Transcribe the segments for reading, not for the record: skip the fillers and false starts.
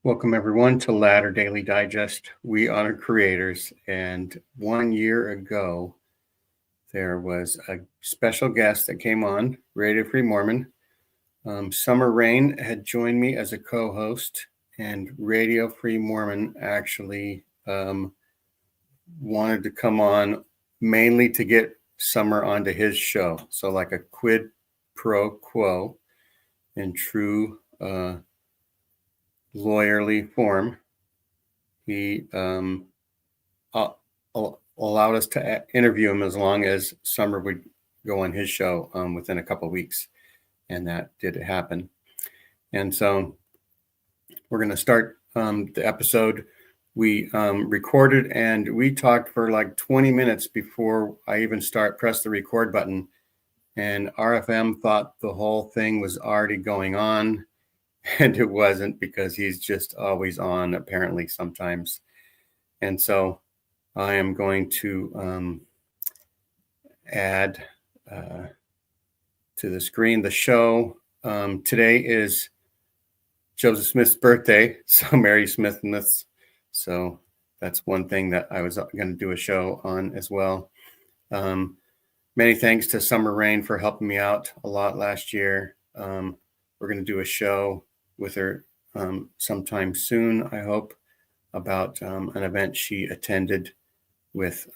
Welcome, everyone, to Ladder Daily Digest. We honor creators. And 1 year ago, there was a special guest that came on, Radio Free Mormon. Summer Rain had joined me as a co-host, and Radio Free Mormon actually wanted to come on mainly to get Summer onto his show. So like a quid pro quo in true lawyerly form. He allowed us to interview him as long as Summer would go on his show within a couple of weeks. And that did happen. And so we're going to start the episode. We recorded and we talked for like 20 minutes before I even press the record button. And RFM thought the whole thing was already going on. And it wasn't, because he's just always on, apparently, sometimes. And so I am going to add to the screen the show. Today is Joseph Smith's birthday, so Merry Smithmas. So that's one thing that I was going to do a show on as well. Many thanks to Summer Rain for helping me out a lot last year. We're going to do a show with her sometime soon, I hope, about an event she attended with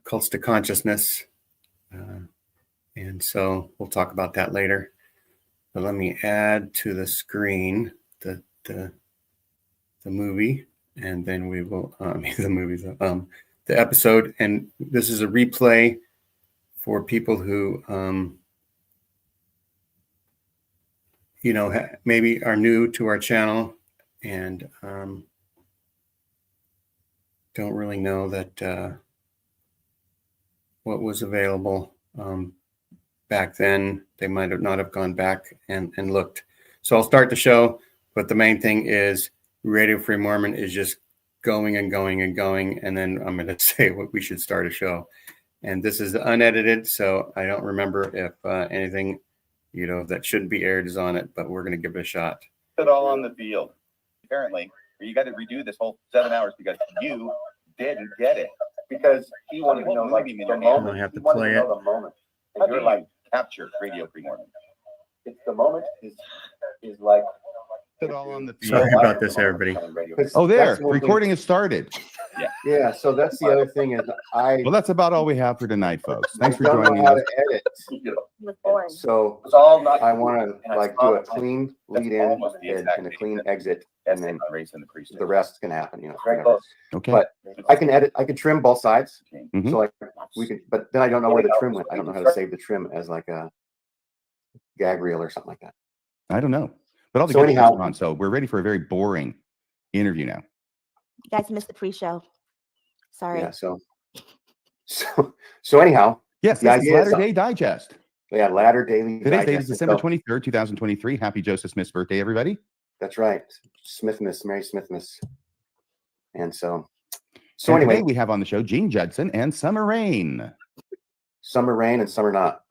Cults to Consciousness. And so we'll talk about that later. But let me add to the screen the movie, and then we will the episode. And this is a replay for people who maybe are new to our channel and don't really know that what was available back then. They might not have gone back and looked. So I'll start the show, but the main thing is Radio Free Mormon is just going and going and going, and then I'm going to say what we should start a show. And this is unedited, so I don't remember if anything that shouldn't be aired is on it, but we're going to give it a shot. It all on the field. Apparently, you got to redo this whole 7 hours because you didn't get it. Because he wanted to know like the moment. I have to play it. The moment. And you're like, capture Radio Free Mormon. It's the moment is like it all on the field. Sorry about this, everybody. Oh, there. Recording has started. Yeah. So that's the other thing is Well, that's about all we have for tonight, folks. Thanks for don't joining know how us. to edit. So It's all not. I want to like do a clean lead in and a clean exit, and then the rest can happen. Very close. Okay. But I can edit. I can trim both sides. Mhm. So like we can, but then I don't know where the trim went. I don't know how to save the trim as like a gag reel or something like that. I don't know. But all the So good anyhow- stuff's on. So we're ready for a very boring interview now. You guys missed the pre-show. Sorry. Yeah. So anyhow, Yes, The this is idea is- Latter Day Digest. yeah, Ladder Daily. Today's date is Digest. December So 23rd, 2023. Happy Joseph Smith's birthday, everybody. that's right, Smithmas, Merry Smithmas. And so So anyway, today we have on the show Gene Judson and Summer Rain. Summer Rain and Summer Not.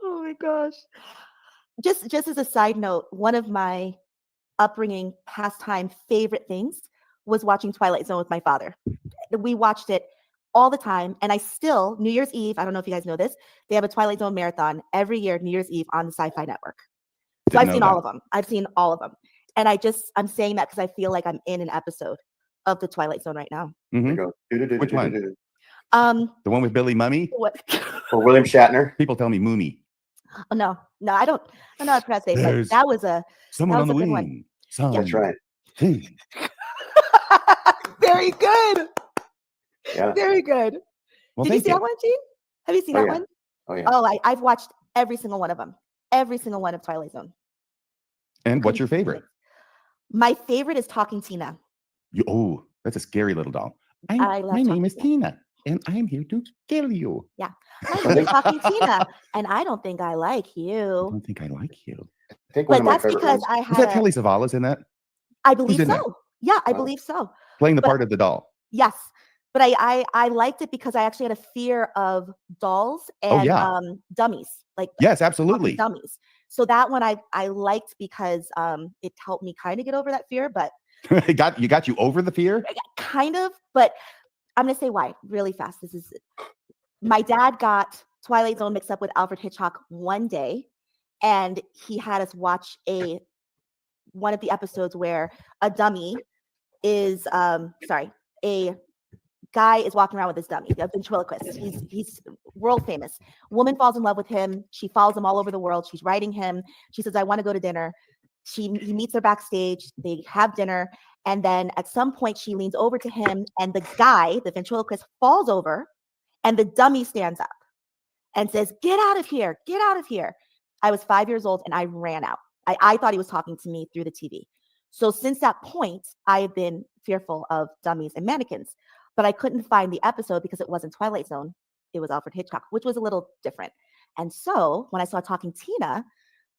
Oh my gosh. Just as a side note, one of my upbringing pastime favorite things was watching Twilight Zone with my father. We watched it all the time, and I still, New Year's Eve, I don't know if you guys know this, they have a Twilight Zone marathon every year, New Year's Eve on the Sci-Fi Network. So Didn't I've know seen that. all of them. I've seen all of them. And I'm saying that because I feel like I'm in an episode of the Twilight Zone right now. Mhm. Go. Which one? The The one with Billy Mummy? what? For William Shatner. People tell me Moomy. Oh, no, I don't know how to pronounce it. There's That was a Someone on was the a good one. wing. Some That's right. thing. very good. Yeah. Very good. Well, Did you thank see that one, Gene? Have you seen Oh, that yeah. one? Oh yeah. Oh, I've watched every single one of them. Every single one of Twilight Zone. And what's your favorite? My favorite is Talking Tina. Oh, that's a scary little doll. I love My name is Talking Tina, and I'm here to kill you. My name is Talking Tina, and I don't think I like I you. don't think I like you. I think one But of my that's favorite because ones. I Is had that Telly Savalas in that? I believe in so. that? Yeah, I Wow. believe so. Playing the But- part of the doll. Yes. But I liked it because I actually had a fear of dolls Oh, and yeah. dummies. Like Yes, talking absolutely. dummies. So that one I liked because it helped me kind of get over that fear, but It got you over the fear? kind of. But I'm gonna say why really fast. This is my dad got Twilight Zone mixed up with Alfred Hitchcock one day, and he had us watch one of the episodes where a dummy is a guy is walking around with his dummy, a ventriloquist. He's world famous. Woman falls in love with him. She follows him all over the world. She's writing him. She says, "I want to go to dinner." He meets her backstage. They have dinner, and then at some point she leans over to him, and the guy, the ventriloquist, falls over, and the dummy stands up and says, "Get out of here! Get out of here!" I was 5 years old, and I ran out. I thought he was talking to me through the TV. So since that point, I've been fearful of dummies and mannequins. But I couldn't find the episode because it wasn't Twilight Zone. It was Alfred Hitchcock, which was a little different. And so when I saw Talking Tina,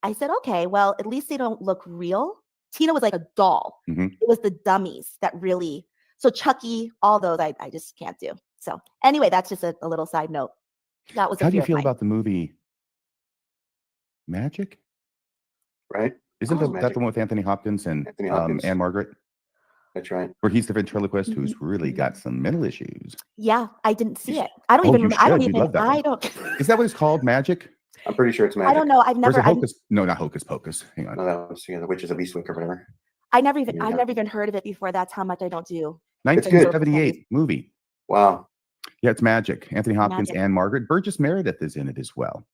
I said, okay, well, at least they don't look real. Tina was like a doll. Mhm. It was the dummies that really, so Chucky, all those I just can't do. So anyway, that's just a little side note. That was a How do you fear of feel mine. about the movie Magic? Right? Isn't Oh. that the one with Anthony Hopkins and Anthony Hopkins. Anne Margaret? That's right. Where he's the ventriloquist who's Mm-hmm. really got some mental issues. Yeah, I didn't see it. I don't Oh, even you remember. I don't should. You'd even, love that I one. don't, Is that what it's called? Magic? I'm pretty sure it's magic. I don't know. I've Or is never, it Hocus? No, not Hocus Pocus. Hang on. No, that was the Witches of Eastwick or whatever. I've never even Yeah. heard of it before. That's how much I don't do. It's good. 1978 movie. Wow. Yeah, it's Magic. Anthony Hopkins Magic. and Margaret. Burgess Meredith is in it as well.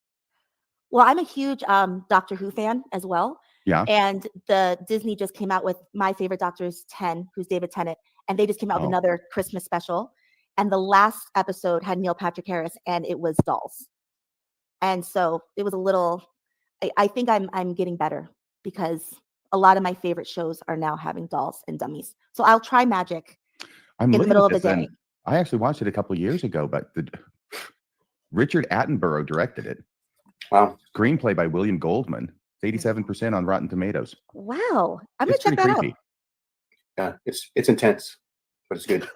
Well, I'm a huge Doctor Who fan as well. Yeah. And the Disney just came out with my favorite Doctor is 10, who's David Tennant, and they just came out with Oh. another Christmas special. And the last episode had Neil Patrick Harris, and it was dolls. And so it was a little. I think I'm getting better because a lot of my favorite shows are now having dolls and dummies. So I'll try Magic I'm in the looking middle at of the this, day. and I actually watched it a couple of years ago, but Richard Attenborough directed it. Wow. Screenplay by William Goldman. It's 87% on Rotten Tomatoes. Wow, I'm gonna It's check pretty that creepy. Yeah, it's intense, but it's good.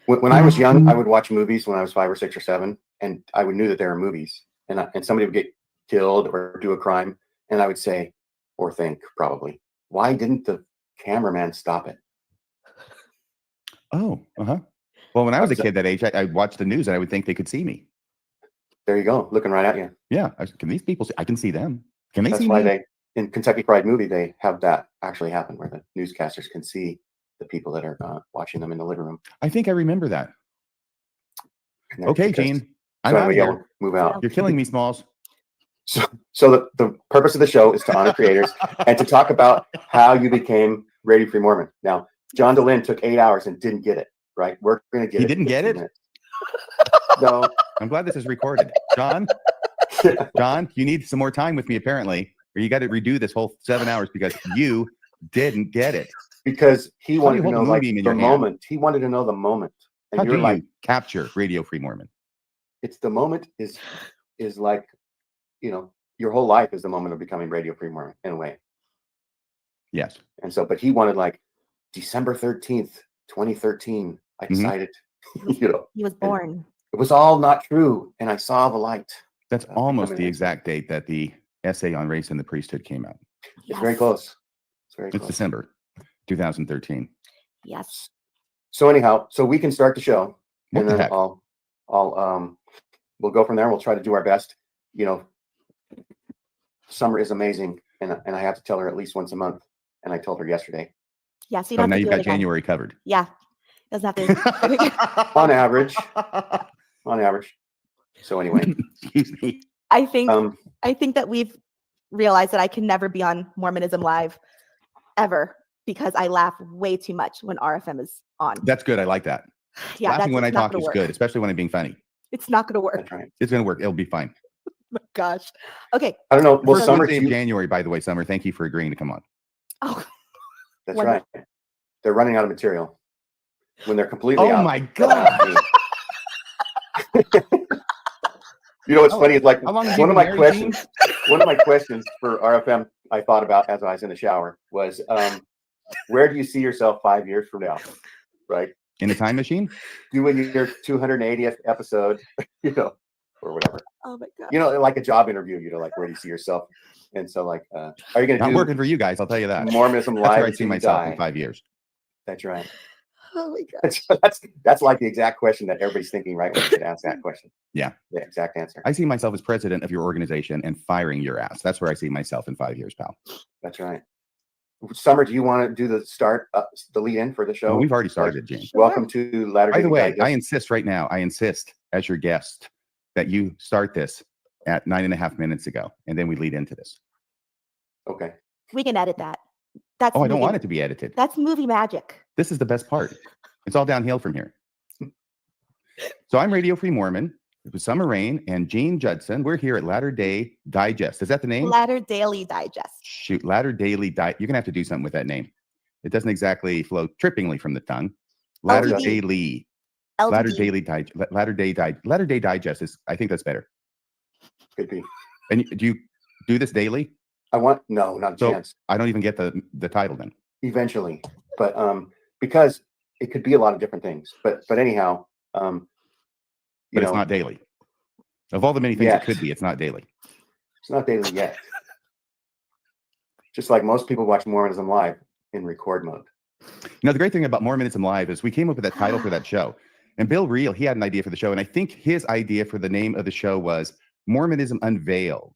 When I was young, I would watch movies when I was 5 or 6 or 7, and I knew that there were movies, and somebody would get killed or do a crime, and I would say, or think probably, why didn't the cameraman stop it? Oh, uh-huh. Well, when I was a What's that? kid that age, I watched the news and I would think they could see me. There you go, looking right at you. Yeah. Can these people see? I can see them. Can they That's see why me? they, in Kentucky Fried Movie, they have that actually happen where the newscasters can see the people that are watching them in the living room. I think I remember that. And that's Okay, because- Gene. I'm So out of anyway, here. yeah, we'll move out. You're killing me, Smalls. So the purpose of the show is to honor creators and to talk about how you became Radio Free Mormon. Now, John DeLynn took 8 hours and didn't get it, right? We're going to get He it. in didn't get 15 it? minutes. No. I'm glad this is recorded. John, you need some more time with me, apparently, or you got to redo this whole 7 hours because you didn't get it. Because he How do wanted you to hold know a like moonbeam in the your hand? moment. He wanted to know the moment. And How do you're you like, capture Radio Free Mormon? it's the moment is like, you know, your whole life is the moment of becoming Radio Free Mormon in a way. Yes. And so, but he wanted like December 13th, 2013. I Mhm. decided, you know, He was born. it was all not true. And I saw the light. That's almost becoming the an exact date that the essay on race and the priesthood came out. It's very Yes. close. It's very It's close. December 2013. Yes. So anyhow, so we can start the show, What and the then heck? we'll go from there. We'll try to do our best. You know, summer is amazing, and I have to tell her at least once a month. And I told her yesterday. Yeah. So you Oh, don't now have to you've do it got again. January covered. Yeah. Doesn't have to. On average. On average. So anyway, Excuse me. I think um, I think that we've realized that I can never be on Mormonism Live ever because I laugh way too much when RFM is on. That's good. I like that. Yeah, Laughing when I it's not talk gonna is work. good, especially when I'm being funny. It's not going to work. that's right. It's going to work. It'll be fine. My gosh. Okay. I don't know. Well, First summer. Wednesday of January, by the way, Summer. Thank you for agreeing to come on. Oh, That's Wonderful. right. They're running out of material when they're completely Oh out. my God. You know what's How- funny is like how long have you one of been my married, questions. One of my questions for RFM I thought about as I was in the shower was, where do you see yourself 5 years from now? Right, In a time machine? doing your 280th episode, you know, or whatever. oh my God. You know, like a job interview. You know, like where do you see yourself And so, like, are you going to Not do working for you guys, I'll tell you that. Mormonism That's live? where I see until you myself die? in 5 years. That's right. Oh my gosh. That's like the exact question that everybody's thinking right when they get asked that question. Yeah. The exact answer. I see myself as president of your organization and firing your ass. That's where I see myself in 5 years, pal. That's right. Summer, do you want to do the start, the lead in for the show? Well, we've already started, Gene. Sure. Welcome to Latter By Day the way, Digest. I insist right now, I insist as your guest that you start this at 9.5 minutes ago, and then we lead into this. Okay. We can edit that. That's Oh, I don't movie- want it to be edited. That's movie magic. This is the best part. It's all downhill from here. So I'm Radio Free Mormon with Summer Rain and Gene Judson. We're here at Latter Day Digest. Is that the name? Latter Daily Digest. Shoot, Latter Daily Digest. You're going to have to do something with that name. It doesn't exactly flow trippingly from the tongue. Latter LTD. Daily. LTD. Latter Daily Digest. Latter Day Digest is, I think that's better. Could be. And do you do this daily? No, not a So chance. I don't even get the title then. Eventually, but because it could be a lot of different things. But anyhow, But it's not daily. Of all the many things Yes. it could be, it's not daily. It's not daily yet. Just like most people watch Mormonism live in record mode. Now, the great thing about Mormonism Live is we came up with that title for that show. And Bill Reel, he had an idea for the show. And I think his idea for the name of the show was Mormonism Unveiled.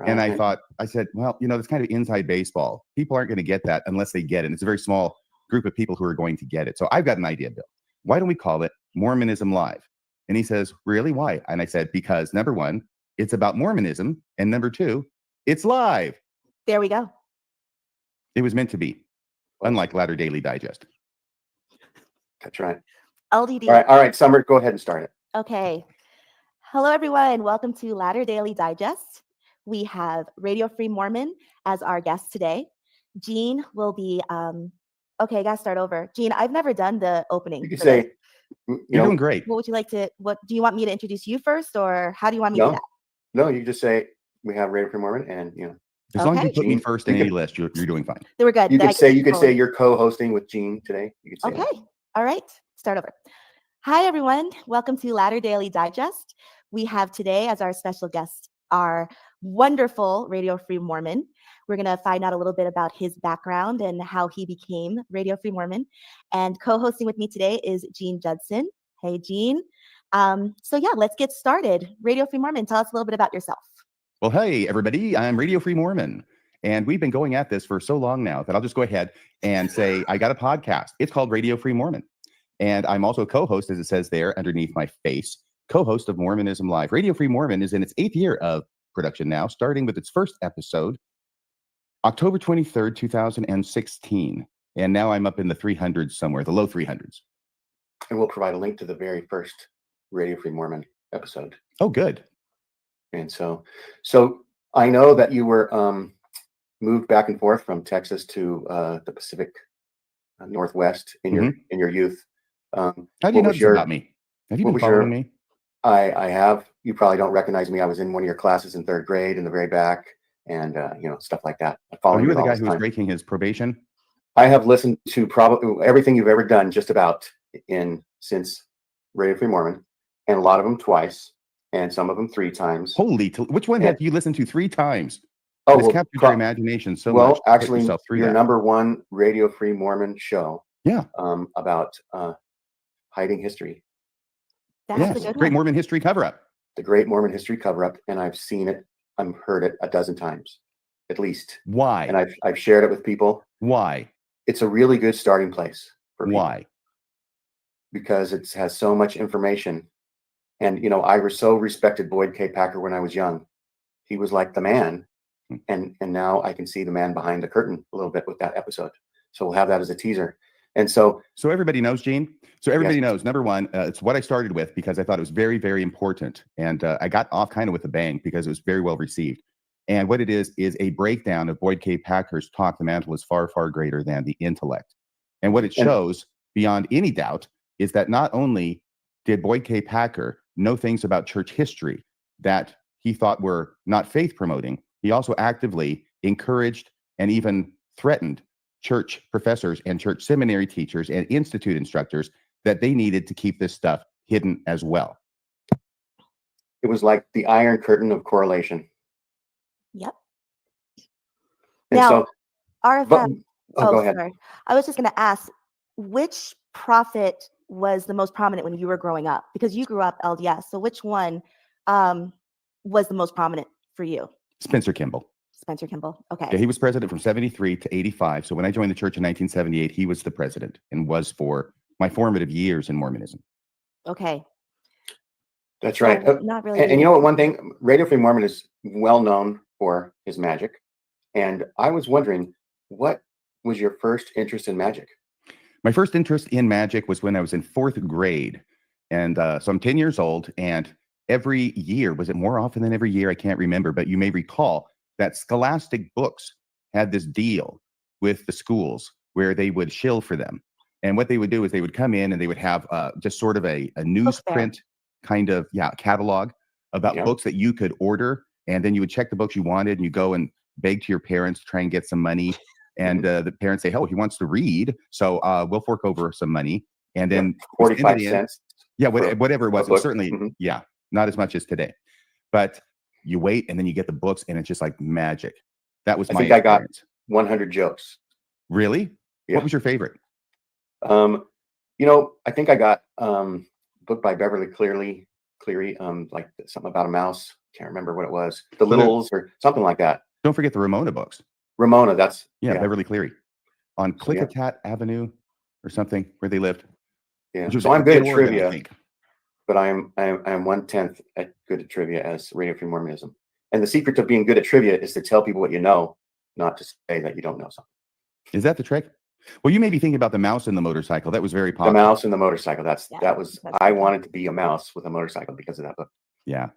And I thought, I said, well, that's kind of inside baseball. People aren't going to get that unless they get it. It's a very small group of people who are going to get it. So I've got an idea, Bill. Why don't we call it Mormonism Live? And he says, really? Why? And I said, because number one, it's about Mormonism. And number two, it's live. There we go. It was meant to be, unlike Latter Daily Digest. That's right. LDD. All right, Summer, go ahead and start it. Okay. Hello, everyone. Welcome to Latter Daily Digest. We have Radio Free Mormon as our guest today. Gene will be, okay, I got to start over. Gene, I've never done the opening. You could for this. say, You're doing great. What would you like to, do you want me to introduce you first, or how do you want me No. to do that? no, you just say we have Radio Free Mormon, and As long as you Okay. put me Gene, first in you any can- list, you're doing fine. They were good. you Then I could say can you could keep say going. you're co-hosting with Gene today. You could say that. Okay. All right. Start over. Hi, everyone. Welcome to Latter Daily Digest. We have today as our special guest our wonderful Radio Free Mormon. We're going to find out a little bit about his background and how he became Radio Free Mormon. And co-hosting with me today is Gene Judson. Hey, Gene. So yeah, let's get started. Radio Free Mormon, tell us a little bit about yourself. Well, hey, everybody, I'm Radio Free Mormon. And we've been going at this for so long now that I'll just go ahead and say I got a podcast. It's called Radio Free Mormon. And I'm also a co-host, as it says there underneath my face, co-host of Mormonism Live. Radio Free Mormon is in its 8th year of production now, starting with its first episode, October 23rd, 2016. And now I'm up in the 300s somewhere, the low 300s. And we'll provide a link to the very first Radio Free Mormon episode. Oh, good. And so I know that you were moved back and forth from Texas to the Pacific Northwest in your youth. How do you know this about me? Have you been following me? I have. You probably don't recognize me. I was in one of your classes in 3rd grade in the very back, and stuff like that. Oh, you were the guy who was breaking his probation? I have listened to probably everything you've ever done, just about since Radio Free Mormon, and a lot of them twice, and some of them 3 times. Which one have you listened to 3 times? Oh, It's captured your imagination so much. Well, to put actually, yourself through your that. number 1 Radio Free Mormon show. Yeah. About hiding history. That's Yes, a good Great one. Mormon History Cover-Up. The Great Mormon History Cover-Up, and I've seen it, I've heard it a dozen times, at least. Why? And I've shared it with people. Why? It's a really good starting place for people. Why? Because it has so much information. And I was so respected Boyd K. Packer when I was young. He was like the man. And now I can see the man behind the curtain a little bit with that episode. So we'll have that as a teaser. And so everybody knows, Gene. So everybody knows, number one, it's what I started with because I thought it was very, very important. And I got off kind of with a bang because it was very well received. And what it is a breakdown of Boyd K. Packer's talk, the mantle is far, far greater than the intellect. And what it shows, beyond any doubt, is that not only did Boyd K. Packer know things about church history that he thought were not faith promoting, he also actively encouraged and even threatened church professors and church seminary teachers and institute instructors that they needed to keep this stuff hidden as well. it was like the Iron Curtain of correlation. Yep. And Now, so, but RFM. go ahead. Sorry. I was just going to ask, which prophet was the most prominent when you were growing up? Because you grew up LDS. So which one was the most prominent for you? Spencer Kimball. Spencer Kimball. Okay. Yeah, he was president from 73 to 85. So when I joined the church in 1978, he was the president and was for my formative years in Mormonism. Okay. That's So right. not really. And you know what? One thing, Radio Free Mormon is well known for his magic. And I was wondering, what was your first interest in magic? My first interest in magic was when I was in 4th grade. And so I'm 10 years old. And every year, was it more often than every year? I can't remember. But you may recall that Scholastic Books had this deal with the schools where they would shill for them. And what they would do is they would come in and they would have just sort of a newsprint kind of catalog about books that you could order. And then you would check the books you wanted and you go and beg to your parents to try and get some money. And the parents say, oh, he wants to read. So we'll fork over some money. And then 45 cents. Yeah, whatever it was. It was certainly, Mm-hmm. Not as much as today. But you wait and then you get the books and it's just like magic. That was my experience. I got 100 jokes. Really? Yeah. What was your favorite? I think I got book by Beverly Cleary, like something about a mouse. Can't remember what it was. The Littles or something like that. Don't forget the Ramona books. Ramona, that's Beverly Cleary on Klickitat Avenue or something where they lived. Yeah. So I'm good at trivia, but I'm 1/10 good at trivia as Radio Free Mormonism. And the secret to being good at trivia is to tell people what you know, not to say that you don't know something. Is that the trick? Well, you may be thinking about the mouse and the motorcycle. That was very popular. The mouse and the motorcycle. I wanted to be a mouse with a motorcycle because of that book. Yeah.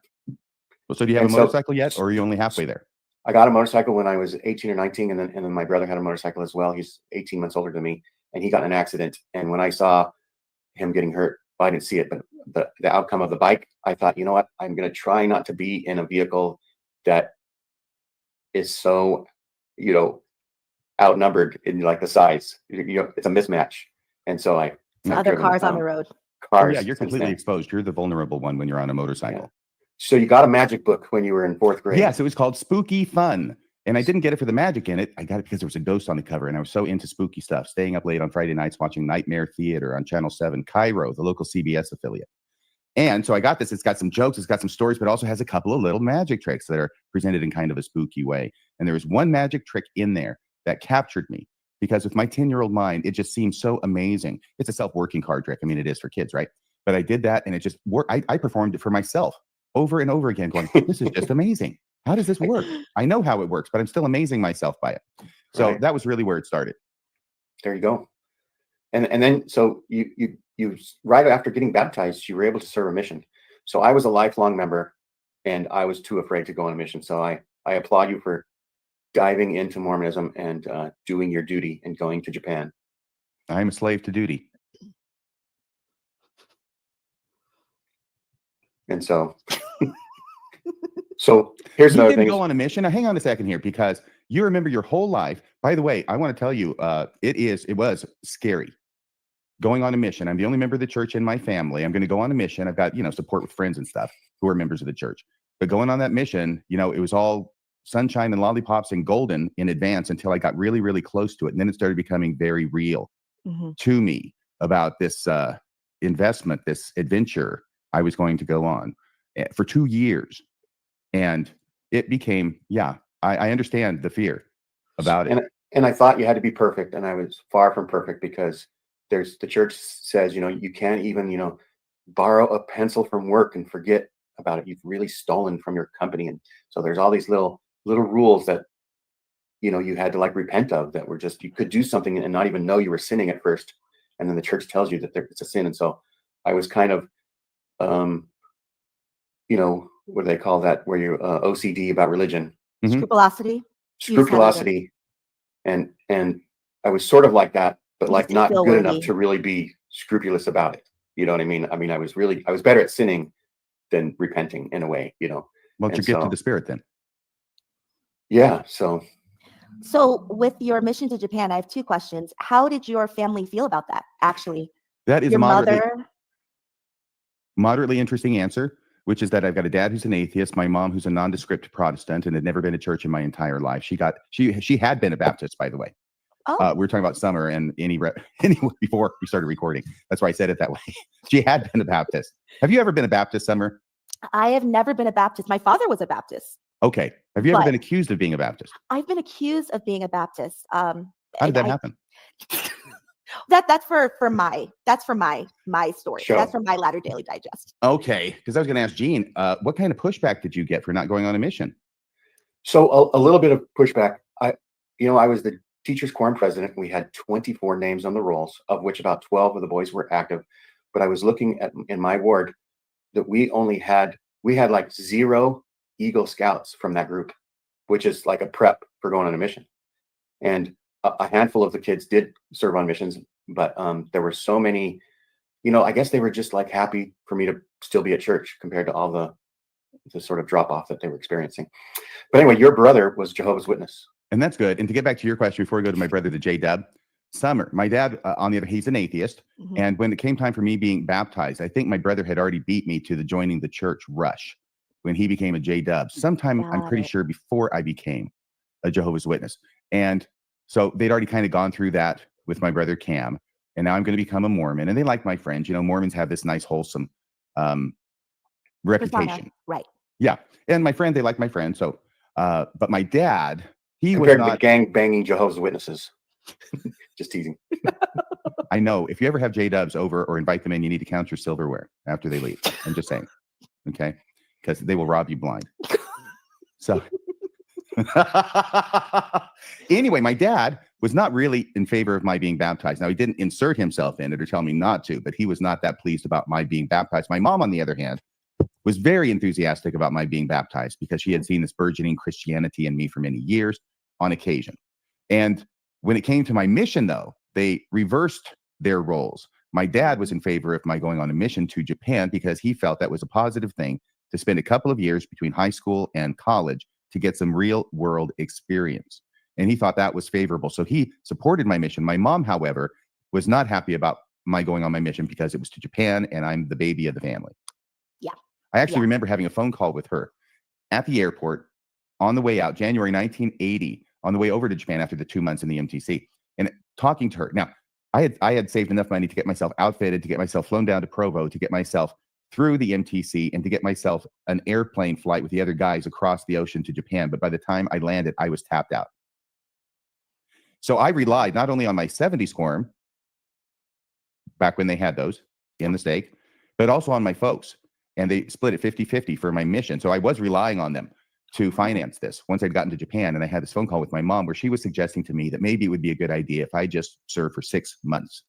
Well, so do you have a motorcycle yet, or are you only halfway there? I got a motorcycle when I was 18 or 19, and then my brother had a motorcycle as well. He's 18 months older than me, and he got in an accident. And when I saw him getting hurt, well, I didn't see it, but the outcome of the bike, I thought, you know what? I'm going to try not to be in a vehicle that is so, outnumbered in like the size. It's a mismatch, and so other cars on the road. Yeah, you're completely exposed. You're the vulnerable one when you're on a motorcycle. Yeah. So you got a magic book when you were in 4th grade. Yes, it was called Spooky Fun. And I didn't get it for the magic in it. I got it because there was a ghost on the cover. And I was so into spooky stuff, staying up late on Friday nights, watching Nightmare Theater on Channel 7, Cairo, the local CBS affiliate. And so I got this. It's got some jokes. It's got some stories, but also has a couple of little magic tricks that are presented in kind of a spooky way. And there was one magic trick in there that captured me because with my 10-year-old mind, it just seems so amazing. It's a self-working card trick. I mean, it is for kids, right? But I did that and it just worked. I performed it for myself over and over again going, this is just amazing. How does this work? I know how it works, but I'm still amazing myself by it. So that was really where it started. There you go. And then, so you right after getting baptized, you were able to serve a mission. So I was a lifelong member and I was too afraid to go on a mission. So I applaud you for diving into Mormonism and doing your duty and going to Japan. I'm a slave to duty. And so here's another thing. You didn't go on a mission. Now, hang on a second here, because you remember your whole life. By the way, I want to tell you, it was scary going on a mission. I'm the only member of the church in my family. I'm going to go on a mission. I've got, support with friends and stuff who are members of the church. But going on that mission, it was all sunshine and lollipops and golden in advance until I got really, really close to it. And then it started becoming very real to me about this investment, this adventure I was going to go on for 2 years. And it became, I understand the fear about it. And I thought you had to be perfect. And I was far from perfect because the church says, you can't even, borrow a pencil from work and forget about it. You've really stolen from your company. And so there's all these little rules that, you had to repent of that were just, you could do something and not even know you were sinning at first. And then the church tells you that it's a sin. And so I was kind of, what do they call that? Where you OCD about religion, scrupulosity, and I was sort of like that, but not good enough to really be scrupulous about it. You know what I mean? I mean, I was better at sinning than repenting in a way. Well, you get to the Spirit then. Yeah. So with your mission to Japan, I have 2 questions. How did your family feel about that? Actually, that is your a moderately interesting answer. which is that I've got a dad who's an atheist, my mom who's a nondescript Protestant and had never been to church in my entire life. She had been a Baptist, by the way. Oh, We were talking about Summer and anyway before we started recording. That's why I said it that way. She had been a Baptist. Have you ever been a Baptist, Summer? I have never been a Baptist. My father was a Baptist. Okay. Have you ever But- been accused of being a Baptist? I've been accused of being a Baptist. How did that happen? That's for my story. Show. That's from my Latter Daily Digest. Okay, because I was going to ask Gene, what kind of pushback did you get for not going on a mission? So a little bit of pushback. I was the teachers quorum president. We had 24 names on the rolls, of which about 12 of the boys were active. But I was looking at in my ward that we had like 0 Eagle Scouts from that group, which is like a prep for going on a mission. And a handful of the kids did serve on missions, but there were so many, I guess they were just like happy for me to still be at church compared to all the sort of drop off that they were experiencing. But anyway, your brother was Jehovah's Witness. And that's good. And to get back to your question before we go to my brother, the J-Dub, Summer, my dad, on the other, he's an atheist. Mhm. And when it came time for me being baptized, I think my brother had already beat me to the joining the church rush when he became a J-Dub. Sometime, I'm Got pretty it. sure, before I became a Jehovah's Witness. And so they'd already kind of gone through that with my brother Cam. And now I'm going to become a Mormon. And they like my friends. Mormons have this nice, wholesome reputation. Persona. Right. Yeah. And my friend, they like my friend. So, but my dad, he Compared was to not. gang banging Jehovah's Witnesses. Just teasing. I know if you ever have J-Dubs over or invite them in, you need to count your silverware after they leave. I'm just saying. Okay. Because they will rob you blind. So anyway, my dad was not really in favor of my being baptized. Now, he didn't insert himself in it or tell me not to, but he was not that pleased about my being baptized. My mom, on the other hand, was very enthusiastic about my being baptized because she had seen this burgeoning Christianity in me for many years on occasion. And when it came to my mission, though, they reversed their roles. My dad was in favor of my going on a mission to Japan because he felt that was a positive thing to spend a couple of years between high school and college to get some real world experience. And he thought that was favorable. So he supported my mission. My mom, however, was not happy about my going on my mission because it was to Japan and I'm the baby of the family. Yeah. I actually Yeah. remember having a phone call with her at the airport on the way out, January 1980, on the way over to Japan after the 2 months in the MTC, and talking to her. Now, I had saved enough money to get myself outfitted, to get myself flown down to Provo, to get myself through the MTC, and to get myself an airplane flight with the other guys across the ocean to Japan. But by the time I landed, I was tapped out. So I relied not only on my 70s quorum, back when they had those in the stake, but also on my folks. And they split it 50-50 for my mission. So I was relying on them to finance this once I'd gotten to Japan. And I had this phone call with my mom where she was suggesting to me that maybe it would be a good idea if I just served for 6 months.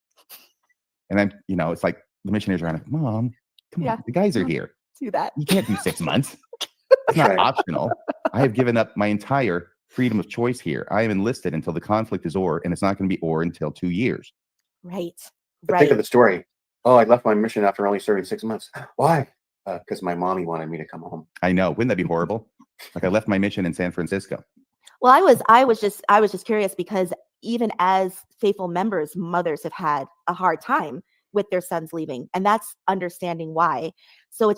And I'm, it's like the missionaries are like, Mom, come Yeah. on, the guys are here. Do that. You can't do 6 months. It's not Right. optional. I have given up my entire freedom of choice here. I am enlisted until the conflict is o'er, and it's not going to be o'er until 2 years. Right. But think of the story. Oh, I left my mission after only serving 6 months. Why? Because my mommy wanted me to come home. I know. Wouldn't that be horrible? Like I left my mission in San Francisco. Well, I was just curious because even as faithful members, mothers have had a hard time with their sons leaving, and that's understanding why. So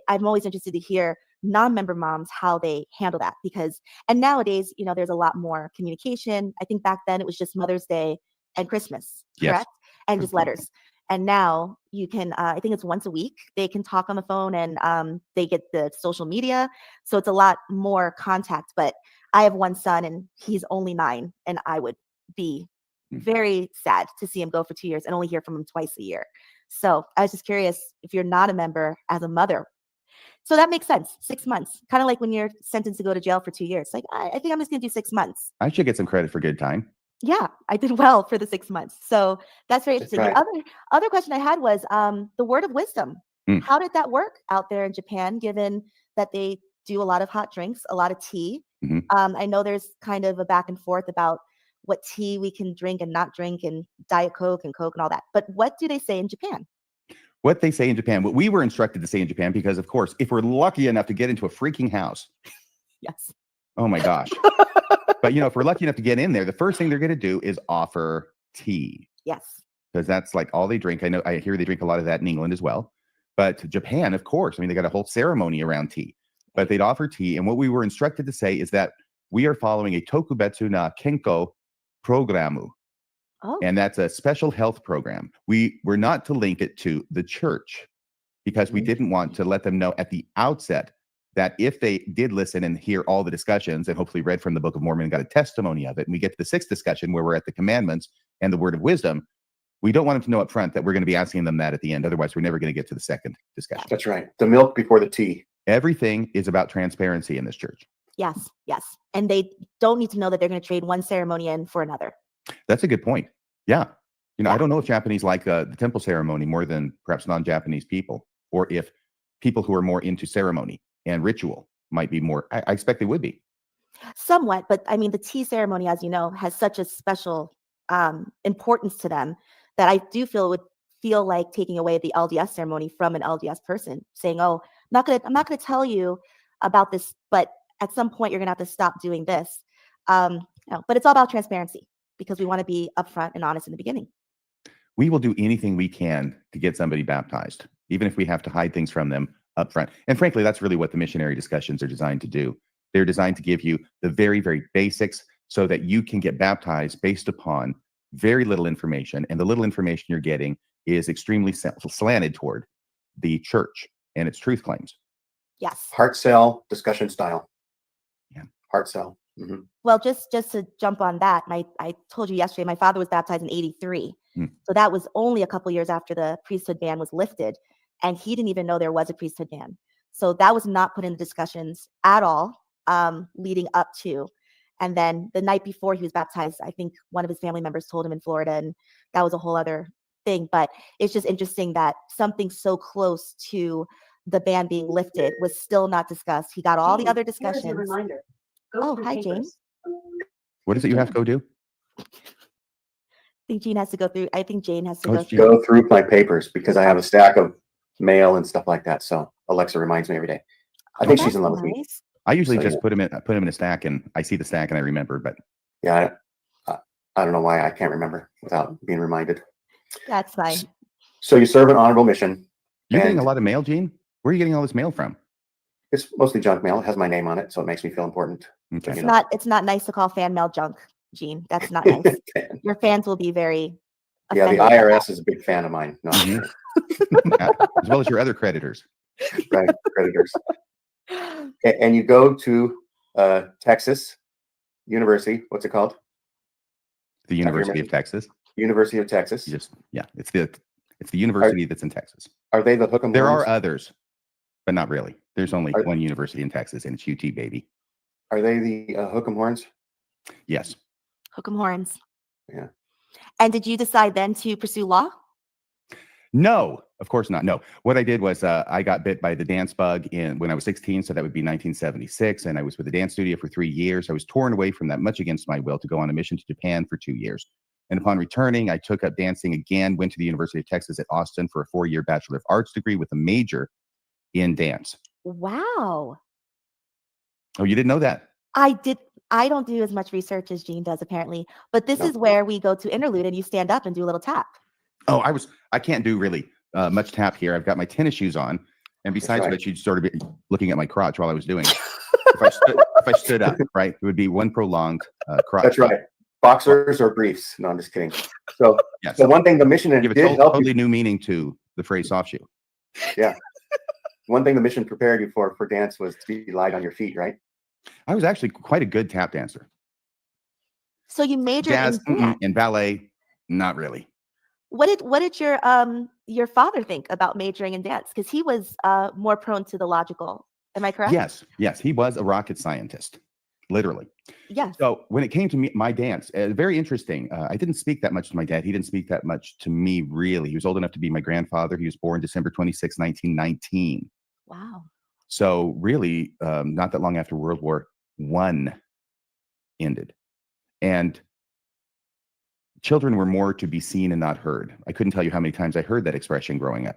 I'm always interested to hear non-member moms how they handle that and nowadays, there's a lot more communication. I think back then it was just Mother's Day and Christmas, Yes. correct? And just letters. And now you can, I think it's once a week, they can talk on the phone and they get the social media. So it's a lot more contact. But I have one son and he's only 9. And I would be very sad to see him go for 2 years and only hear from him twice a year. So I was just curious if you're not a member as a mother. So that makes sense. 6 months, kind of like when you're sentenced to go to jail for 2 years. Like, I think I'm just going to do 6 months. I should get some credit for good time. Yeah, I did well for the 6 months. So that's very That's interesting. right. The other question I had was the word of wisdom. Mm. How did that work out there in Japan, given that they do a lot of hot drinks, a lot of tea? Mhm. I know there's kind of a back and forth about what tea we can drink and not drink and Diet Coke and Coke and all that. But what do they say in Japan? What they say in Japan, what we were instructed to say in Japan, because of course, if we're lucky enough to get into a freaking house, Yes. oh my gosh. But if we're lucky enough to get in there, the first thing they're going to do is offer tea, Yes. because that's like all they drink. I hear they drink a lot of that in England as well. But Japan, of course, I mean, they got a whole ceremony around tea, but they'd offer tea. And what we were instructed to say is that we are following a Tokubetsu na Kenko Programu. Oh, And that's a special health program. We were not to link it to the church because we didn't want to let them know at the outset that if they did listen and hear all the discussions and hopefully read from the Book of Mormon and got a testimony of it, and we get to the sixth discussion where we're at the commandments and the word of wisdom, we don't want them to know up front that we're going to be asking them that at the end. Otherwise, we're never going to get to the second discussion. That's right. The milk before the tea. Everything is about transparency in this church. yes, yes. And they don't need to know that they're going to trade one ceremony in for another. That's a good point. Yeah. You know, Yeah. I don't know if Japanese like the temple ceremony more than perhaps non-Japanese people, or if people who are more into ceremony and ritual might be more. I expect they would be. Somewhat, but I mean, the tea ceremony, as you know, has such a special importance to them that I do feel it would feel like taking away the LDS ceremony from an LDS person, saying, "Oh, I'm not gonna tell you about this, but at some point you're gonna have to stop doing this." But it's all about transparency because we want to be upfront and honest in the beginning. We will do anything we can to get somebody baptized, even if we have to hide things from them up front. And frankly, that's really what the missionary discussions are designed to do. They're designed to give you the very, very basics so that you can get baptized based upon very little information. And the little information you're getting is extremely slanted toward the church and its truth claims. Yes. Heart cell discussion style. Yeah. Heart cell. Mhm. Well, just to jump on that, I told you yesterday, my father was baptized in 83. Hmm. So that was only a couple years after the priesthood ban was lifted. And he didn't even know there was a priesthood ban. So that was not put in the discussions at all leading up to. And then the night before he was baptized, I think one of his family members told him in Florida, and that was a whole other thing. But it's just interesting that something so close to the ban being lifted was still not discussed. He got all the other discussions. Here's your reminder. Go Oh, through hi, papers. James. What is it you have to go do? I think Jean has to go through. I think Jane has to Oh, go it's through. Go through my papers because I have a stack of mail and stuff like that. So Alexa reminds me every day. I think Oh, she's in love that's with me. nice. I usually So, just yeah. put them in a stack, and I see the stack and I remember. But Yeah, I don't know why I can't remember without being reminded. That's fine. So you serve an honorable mission. you're getting a And- lot of mail, Gene. Where are you getting all this mail from? It's mostly junk mail. It has my name on it, so it makes me feel important. Okay. You know. It's not nice to call fan mail junk, Gene. That's not nice. Your fans will be very Yeah, the offended by IRS is a big fan of mine. No, Mhm. Yeah, as well as your other creditors. right, creditors. that. And you go to Texas University. What's it called? The University of mentioned- Texas. University of Texas. It's the university that's in Texas. Are they the hook 'em There are horns? others, but not really. There's only Are- one university in Texas, and it's UT, baby. Are they the hook 'em horns? Yes. Hook 'em horns. Yeah. And did you decide then to pursue law? No, of course not. No. What I did was I got bit by the dance bug when I was 16, so that would be 1976, and I was with the dance studio for 3 years. I was torn away from that, much against my will, to go on a mission to Japan for 2 years. And upon returning, I took up dancing again, went to the University of Texas at Austin for a 4-year Bachelor of Arts degree with a major in dance. Wow. Oh, you didn't know that? I don't do as much research as Jean does apparently, but this No. is where we go to interlude and you stand up and do a little tap. Oh, I can't do really much tap here. I've got my tennis shoes on. And besides right. that, you'd sort of be looking at my crotch while I was doing it. if I stood up, right, it would be one prolonged crotch. That's right. Boxers or briefs? No, I'm just kidding. So Yes. the one thing the mission Give a did help you. totally new meaning to the phrase soft shoe. One thing the mission prepared you for dance was to be light on your feet, right? I was actually quite a good tap dancer. So you majored Jazz in dance. and ballet, not really. What did your father think about majoring in dance? Because he was more prone to the logical. Am I correct? Yes, he was a rocket scientist, literally. Yes. So when it came to my dance, very interesting. I didn't speak that much to my dad. He didn't speak that much to me, really. He was old enough to be my grandfather. He was born December 26, 1919. Wow. So really, not that long after World War I ended. And children were more to be seen and not heard. I couldn't tell you how many times I heard that expression growing up,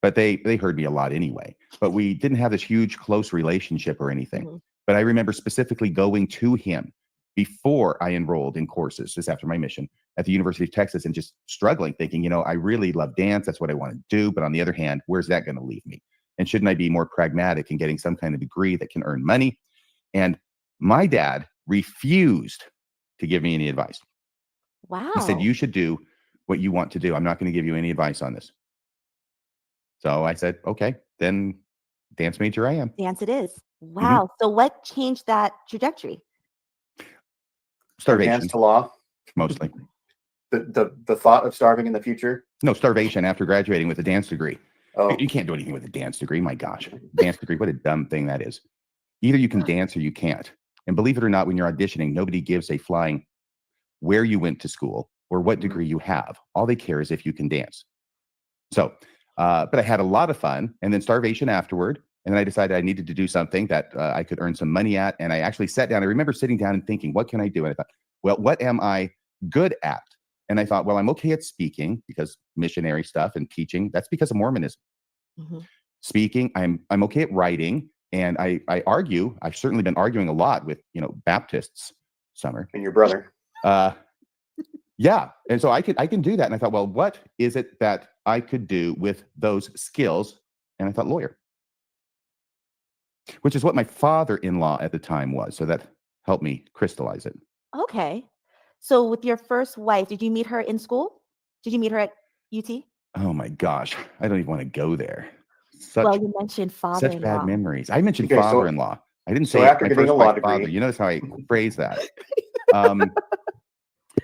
but they heard me a lot anyway. But we didn't have this huge, close relationship or anything. Mhm. But I remember specifically going to him before I enrolled in courses, just after my mission at the University of Texas, and just struggling, thinking, I really love dance. That's what I want to do. But on the other hand, where's that going to leave me? And shouldn't I be more pragmatic in getting some kind of degree that can earn money? And my dad refused to give me any advice. Wow. He said, you should do what you want to do. I'm not going to give you any advice on this. So I said, okay, then dance major I am. Dance it is. Wow. So what changed that trajectory? From dance Starvation, to law. mostly. The thought of starving in the future. No, starvation after graduating with a dance degree. Oh, You can't do anything with a dance degree. My gosh, dance degree, what a dumb thing that is. Either you can dance or you can't. And believe it or not, when you're auditioning, nobody gives a flying where you went to school or what degree you have. All they care is if you can dance. So, but I had a lot of fun, and then starvation afterward. And then I decided I needed to do something that I could earn some money at. And I actually sat down. I remember sitting down and thinking, what can I do? And I thought, well, what am I good at? And I thought, well, I'm okay at speaking because missionary stuff and teaching, that's because of Mormonism. Mm-hmm. Speaking, I'm okay at writing. And I argue, I've certainly been arguing a lot with, Baptists, Summer. and your brother. Yeah. And so I can do that. And I thought, well, what is it that I could do with those skills? And I thought lawyer, which is what my father-in-law at the time was. So that helped me crystallize it. Okay. So with your first wife, did you meet her in school? Did you meet her at UT? Oh my gosh. I don't even want to go there. Well, you mentioned Such father-in-law. bad memories. I mentioned Okay, so- father-in-law. I didn't so say after my getting first a law wife's father. degree- You notice how I phrase that.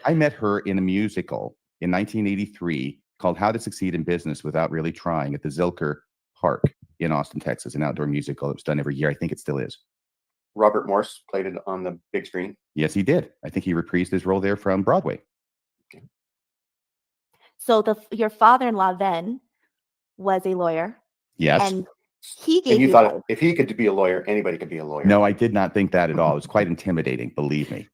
I met her in a musical in 1983 called How to Succeed in Business Without Really Trying at the Zilker Park in Austin, Texas, an outdoor musical. It was done every year. I think it still is. Robert Morse played it on the big screen. Yes, he did. I think he reprised his role there from Broadway. So your father-in-law then was a lawyer, Yes. and he gave And you you thought advice. if he could be a lawyer, anybody could be a lawyer. No, I did not think that at all. It was quite intimidating, believe me,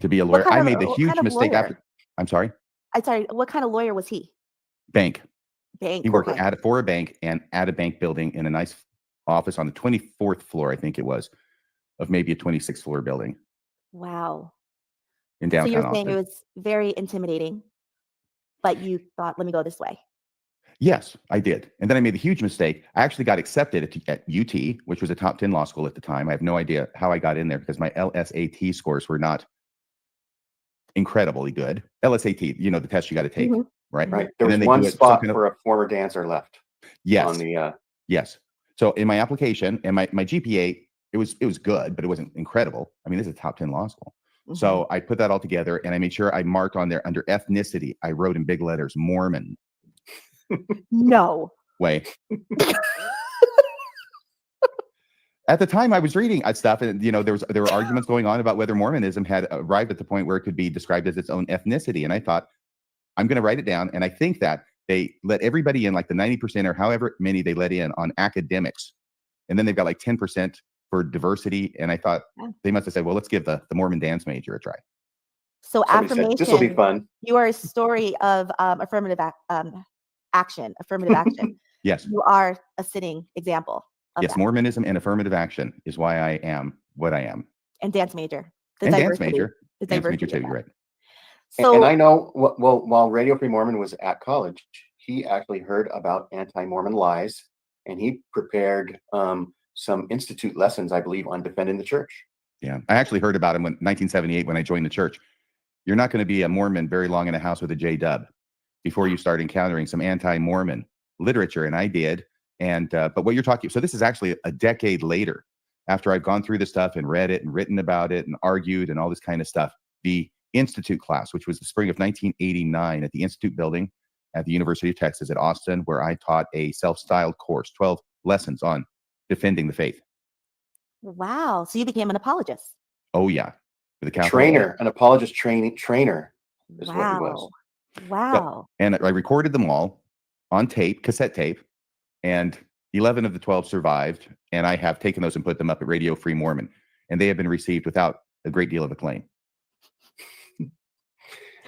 to be a lawyer. I made the what huge kind of mistake lawyer? after. I'm sorry? I'm sorry. What kind of lawyer was he? Bank. Bank. He worked Okay. for a bank and at a bank building in a nice office on the 24th floor, I think it was, of maybe a 26th floor building Wow. in So downtown you're saying Austin. it was very intimidating, but you thought, let me go this way. Yes, I did. And then I made a huge mistake. I actually got accepted at UT, which was a top 10 law school at the time. I have no idea how I got in there because my LSAT scores were not incredibly good. LSAT, the test you got to take, Mhm. right? Right. There And was then they one do it spot something for a former dancer left Yes. on the Yes. So in my application and my GPA, it was good, but it wasn't incredible. I mean, this is a top 10 law school. So I put that all together and I made sure I marked on there under ethnicity. I wrote in big letters, Mormon. No. Way. At the time I was reading stuff and there were arguments going on about whether Mormonism had arrived at the point where it could be described as its own ethnicity. And I thought, I'm going to write it down. And I think that they let everybody in, like the 90% or however many they let in on academics. And then they've got like 10% for diversity. And I thought they must have said, well, let's give the Mormon dance major a try. So somebody said, this will be affirmation, fun. you are a story of affirmative action. Yes. You are a sitting example of Yes. that. Mormonism and affirmative action is why I am what I am. And dance major. The And dance diversity. major. The Dance major diversity too, of you're that. right. So And I know, well, while Radio Free Mormon was at college, he actually heard about anti-Mormon lies, and he prepared some institute lessons, I believe, on defending the church. Yeah. I actually heard about him in 1978 when I joined the church. You're not going to be a Mormon very long in a house with a J-dub before you start encountering some anti-Mormon literature. And I did. And but what you're talking, so this is actually a decade later after I've gone through this stuff and read it and written about it and argued and all this kind of stuff. The Institute class, which was the spring of 1989 at the Institute building at the University of Texas at Austin, where I taught a self-styled course, 12 lessons on defending the faith. wow. So you became an apologist. Oh yeah. With a capital A. Trainer, an apologist trainer is what he was. Wow. And I recorded them all on tape, cassette tape, and 11 of the 12 survived. And I have taken those and put them up at Radio Free Mormon, and they have been received without a great deal of acclaim.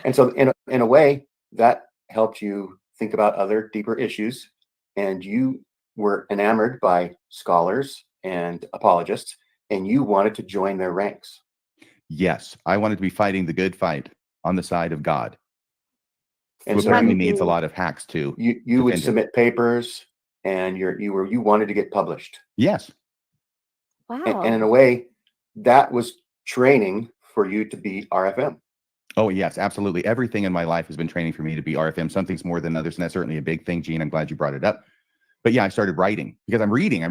And so in a way, that helped you think about other deeper issues, and you were enamored by scholars and apologists, and you wanted to join their ranks. Yes, I wanted to be fighting the good fight on the side of God, And who so apparently you- needs a lot of hacks too. you would defend it. submit papers, and you wanted to get published. Yes, Wow. And in a way, that was training for you to be RFM. oh yes, absolutely. Everything in my life has been training for me to be RFM. Some things more than others, and that's certainly a big thing, Gene. I'm glad you brought it up. But yeah, I started writing because I'm reading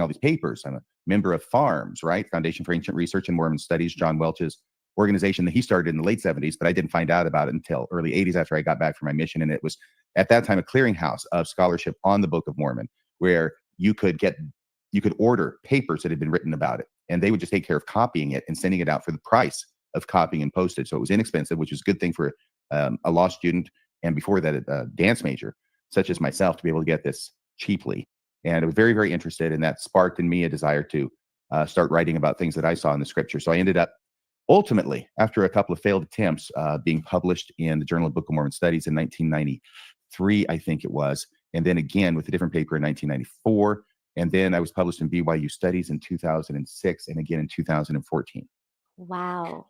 all these papers. I'm a member of FARMS, right? Foundation for Ancient Research and Mormon Studies, John Welch's organization that he started in the late 70s, but I didn't find out about it until early 80s after I got back from my mission. And it was at that time a clearinghouse of scholarship on the Book of Mormon, where you could order papers that had been written about it, and they would just take care of copying it and sending it out for the price of copying and postage. So it was inexpensive, which was a good thing for a law student, and before that, a dance major such as myself, to be able to get this cheaply. And I was very, very interested, and that sparked in me a desire to start writing about things that I saw in the scripture. So I ended up ultimately, after a couple of failed attempts, being published in the Journal of Book of Mormon Studies in 1993, I think it was, and then again with a different paper in 1994. And then I was published in BYU Studies in 2006 and again in 2014. Wow.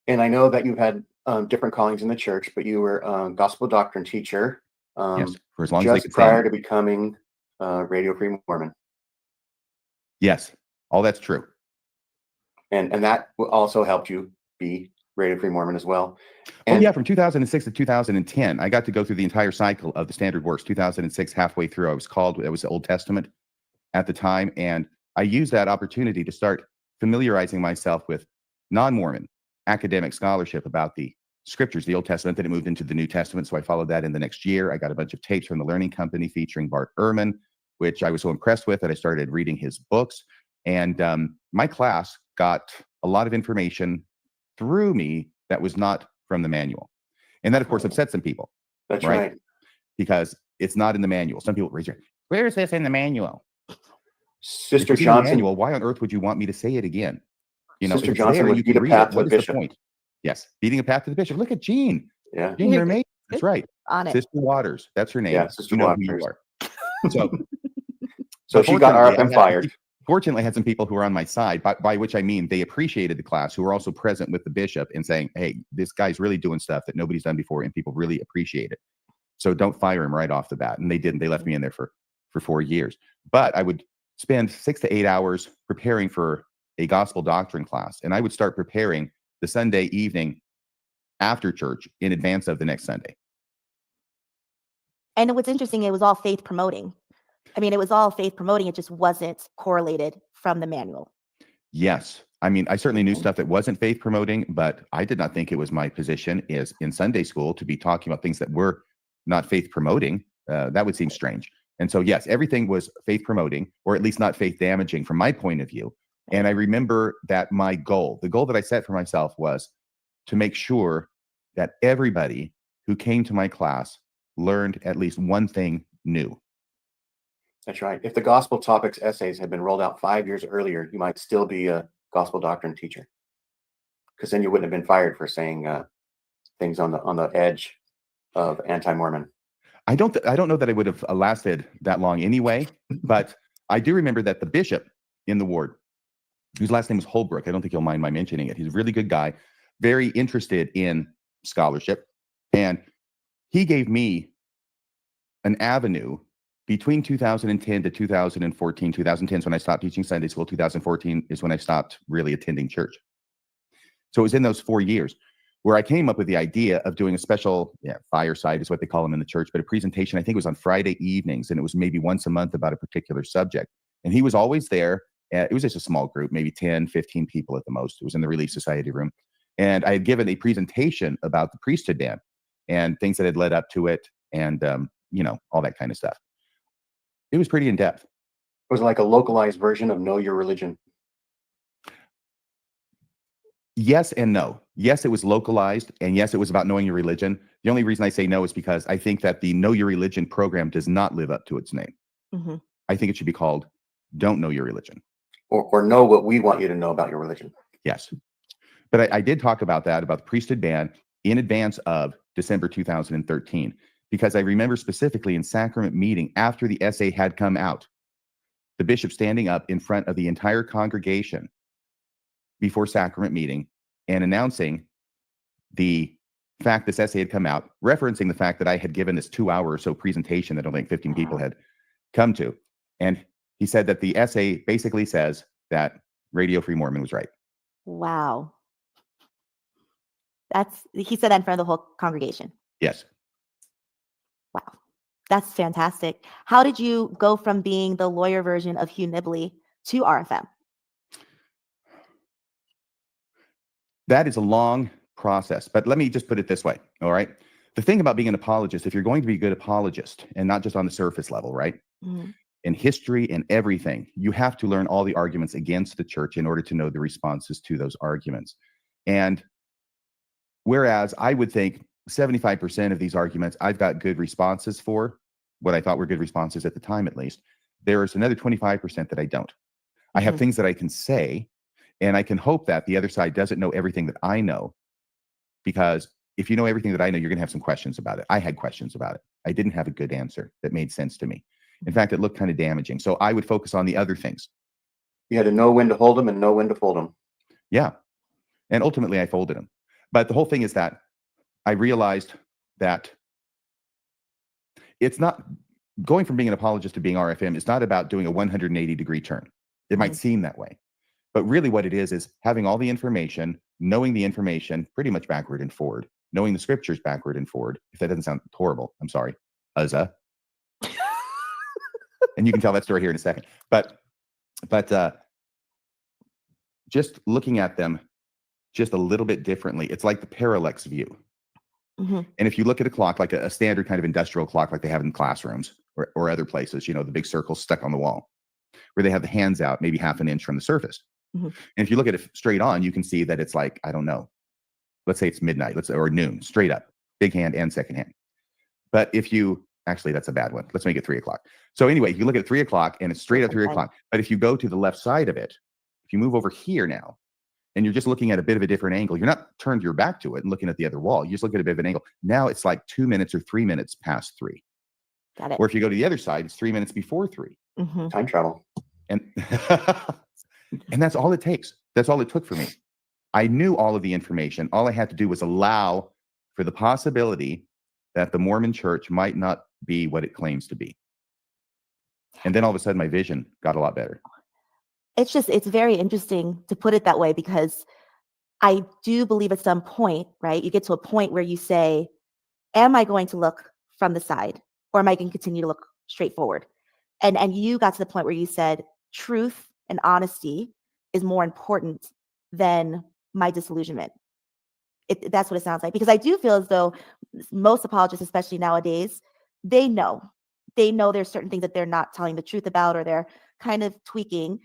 And I know that you've had different callings in the church, but you were a gospel doctrine teacher Yes, for as long as they just could prior say. to becoming Radio Free Mormon. Yes, all that's true. And that also helped you be Radio Free Mormon as well. Oh And yeah, from 2006 to 2010, I got to go through the entire cycle of the standard works. 2006, halfway through, it was the Old Testament at the time, and I used that opportunity to start familiarizing myself with non-Mormon academic scholarship about the scriptures, the Old Testament. Then it moved into the New Testament, so I followed that in the next year. I got a bunch of tapes from the Learning Company featuring Bart Ehrman, which I was so impressed with that I started reading his books. And my class got a lot of information through me that was not from the manual. And that, of course, upset some people. that's right. right. Because it's not in the manual. Some people raise their hand, where is this in the manual? Sister If it's in the Johnson, manual, why on earth would you want me to say it again? You know, Sister if it's Johnson there, would you beat can a read path it. to What the is the bishop. point? Yes, beating a path to the bishop. Look at Jean. Yeah. Jean, You're you're amazing. That's right. On it. Sister Waters. That's her name. Yeah, Sister You know who you Waters. are. So, So but she got fortunately, RFM fired. Fortunately, I had some people who were on my side, by which I mean they appreciated the class, who were also present with the bishop and saying, hey, this guy's really doing stuff that nobody's done before, and people really appreciate it. So don't fire him right off the bat. And they didn't. They left me in there for 4 years. But I would spend 6 to 8 hours preparing for a gospel doctrine class. And I would start preparing the Sunday evening after church in advance of the next Sunday. And what's interesting, it was all faith promoting. I mean, it was all faith promoting. It just wasn't correlated from the manual. Yes. I mean, I certainly knew stuff that wasn't faith promoting, but I did not think it was my position is in Sunday school to be talking about things that were not faith promoting. That would seem strange. And so, yes, everything was faith promoting, or at least not faith damaging from my point of view. And I remember that the goal that I set for myself was to make sure that everybody who came to my class learned at least one thing new. That's right. If the gospel topics essays had been rolled out 5 years earlier, you might still be a gospel doctrine teacher, because then you wouldn't have been fired for saying things on the edge of anti-Mormon. I don't know that I would have lasted that long anyway, but I do remember that the bishop in the ward, whose last name was Holbrook, I don't think you'll mind my mentioning it. He's a really good guy, very interested in scholarship, and he gave me an avenue between 2010 to 2014. 2010 is when I stopped teaching Sunday school. 2014 is when I stopped really attending church. So it was in those 4 years where I came up with the idea of doing a special fireside is what they call them in the church, but a presentation. I think it was on Friday evenings, and it was maybe once a month about a particular subject. And he was always there. It was just a small group, maybe 10, 15 people at the most. It was in the Relief Society room. And I had given a presentation about the priesthood ban and things that had led up to it, and all that kind of stuff. It was pretty in-depth. It was like a localized version of Know Your Religion. Yes and no. Yes, it was localized, and yes, it was about knowing your religion. The only reason I say no is because I think that the Know Your Religion program does not live up to its name. Mm-hmm. I think it should be called Don't Know Your Religion. Or know what we want you to know about your religion. Yes. But I did talk about the priesthood ban in advance of December 2013, because I remember specifically in sacrament meeting after the essay had come out, the bishop standing up in front of the entire congregation before sacrament meeting and announcing the fact this essay had come out, referencing the fact that I had given this 2-hour or so presentation that only 15 people had come to. And he said that the essay basically says that Radio Free Mormon was right. Wow. He said that in front of the whole congregation. Yes. Wow. That's fantastic. How did you go from being the lawyer version of Hugh Nibley to RFM? That is a long process, but let me just put it this way. All right. The thing about being an apologist, if you're going to be a good apologist and not just on the surface level, right? In history and everything, you have to learn all the arguments against the church in order to know the responses to those arguments. And whereas I would think 75% of these arguments, I've got good responses for, what I thought were good responses at the time, at least, there's another 25% that I don't. I have things that I can say, and I can hope that the other side doesn't know everything that I know, because if you know everything that I know, you're going to have some questions about it. I had questions about it. I didn't have a good answer that made sense to me. In fact, it looked kind of damaging. So I would focus on the other things. You had to know when to hold them and know when to fold them. Yeah. And ultimately, I folded them. But the whole thing is that I realized that it's not going from being an apologist to being RFM is not about doing a 180-degree turn. It might seem that way. But really what it is having all the information, knowing the information pretty much backward and forward, knowing the scriptures backward and forward. If that doesn't sound horrible, I'm sorry. Uzzah. And you can tell that story here in a second. But just looking at them just a little bit differently, it's like the parallax view. And if you look at a clock, like a standard kind of industrial clock like they have in classrooms or other places, you know, the big circles stuck on the wall, where they have the hands out maybe half an inch from the surface. And if you look at it straight on, you can see that it's like, I don't know, let's say it's midnight, or noon, straight up, big hand and second hand. But if you, actually, that's a bad one. Let's make it 3 o'clock. So anyway, you look at 3 o'clock and it's straight up 3 o'clock. But if you go to the left side of it, if you move over here now, and you're just looking at a bit of a different angle, you're not turned your back to it and looking at the other wall. You just look at a bit of an angle. Now it's like 2 minutes or 3 minutes past 3. Got it. Or if you go to the other side, it's 3 minutes before 3. Time travel. And and that's all it takes. That's all it took for me. I knew all of the information. All I had to do was allow for the possibility that the Mormon church might not be what it claims to be. And then all of a sudden my vision got a lot better. It's very interesting to put it that way, because I do believe at some point, right, you get to a point where you say, am I going to look from the side, or am I going to continue to look straight forward? And you got to the point where you said truth and honesty is more important than my disillusionment. That's what it sounds like, because I do feel as though most apologists, especially nowadays, they know there's certain things that they're not telling the truth about, or they're kind of tweaking,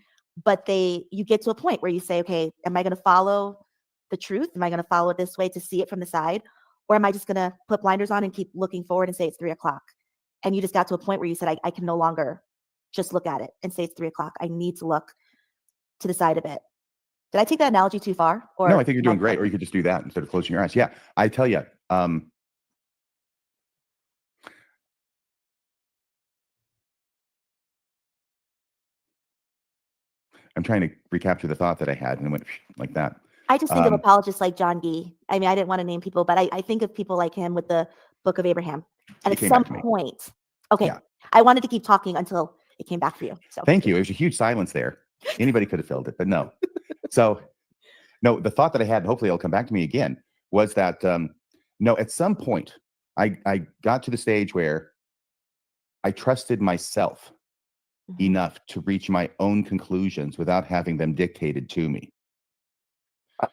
but you get to a point where you say, okay, am I going to follow the truth? Am I going to follow it this way to see it from the side? Or am I just going to put blinders on and keep looking forward and say it's 3 o'clock? And you just got to a point where you said, I can no longer just look at it and say it's 3 o'clock. I need to look to the side of it. Did I take that analogy too far? Or no, I think you're doing great. Or you could just do that instead of closing your eyes. Yeah, I tell you, I'm trying to recapture the thought that I had, and it went like that. I just think of apologists like John Gee. I mean, I didn't want to name people, but I think of people like him with the Book of Abraham. And at some point, okay, yeah. I wanted to keep talking until it came back for you. So thank you. It was a huge silence there. Anybody could have filled it, but no. So, no, the thought that I had, and hopefully it'll come back to me again, was that, no, at some point, I got to the stage where I trusted myself enough to reach my own conclusions without having them dictated to me.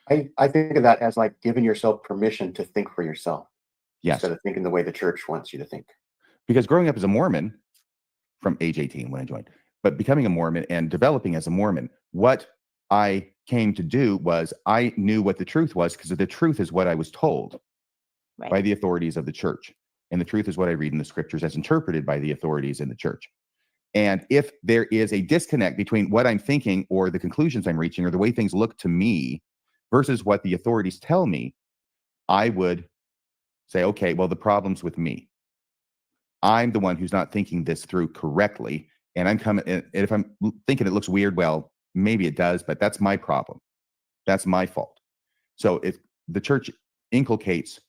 I think of that as like giving yourself permission to think for yourself. Yes. Instead of thinking the way the church wants you to think. Because growing up as a Mormon, from age 18 when I joined, but becoming a Mormon and developing as a Mormon, what I came to do was I knew what the truth was, because the truth is what I was told by the authorities of the church. And the truth is what I read in the scriptures as interpreted by the authorities in the church. And if there is a disconnect between what I'm thinking or the conclusions I'm reaching or the way things look to me versus what the authorities tell me, I would say, okay, well, the problem's with me. I'm the one who's not thinking this through correctly. And I'm coming, and if I'm thinking it looks weird, well, maybe it does, but that's my problem. That's my fault. So if the church inculcates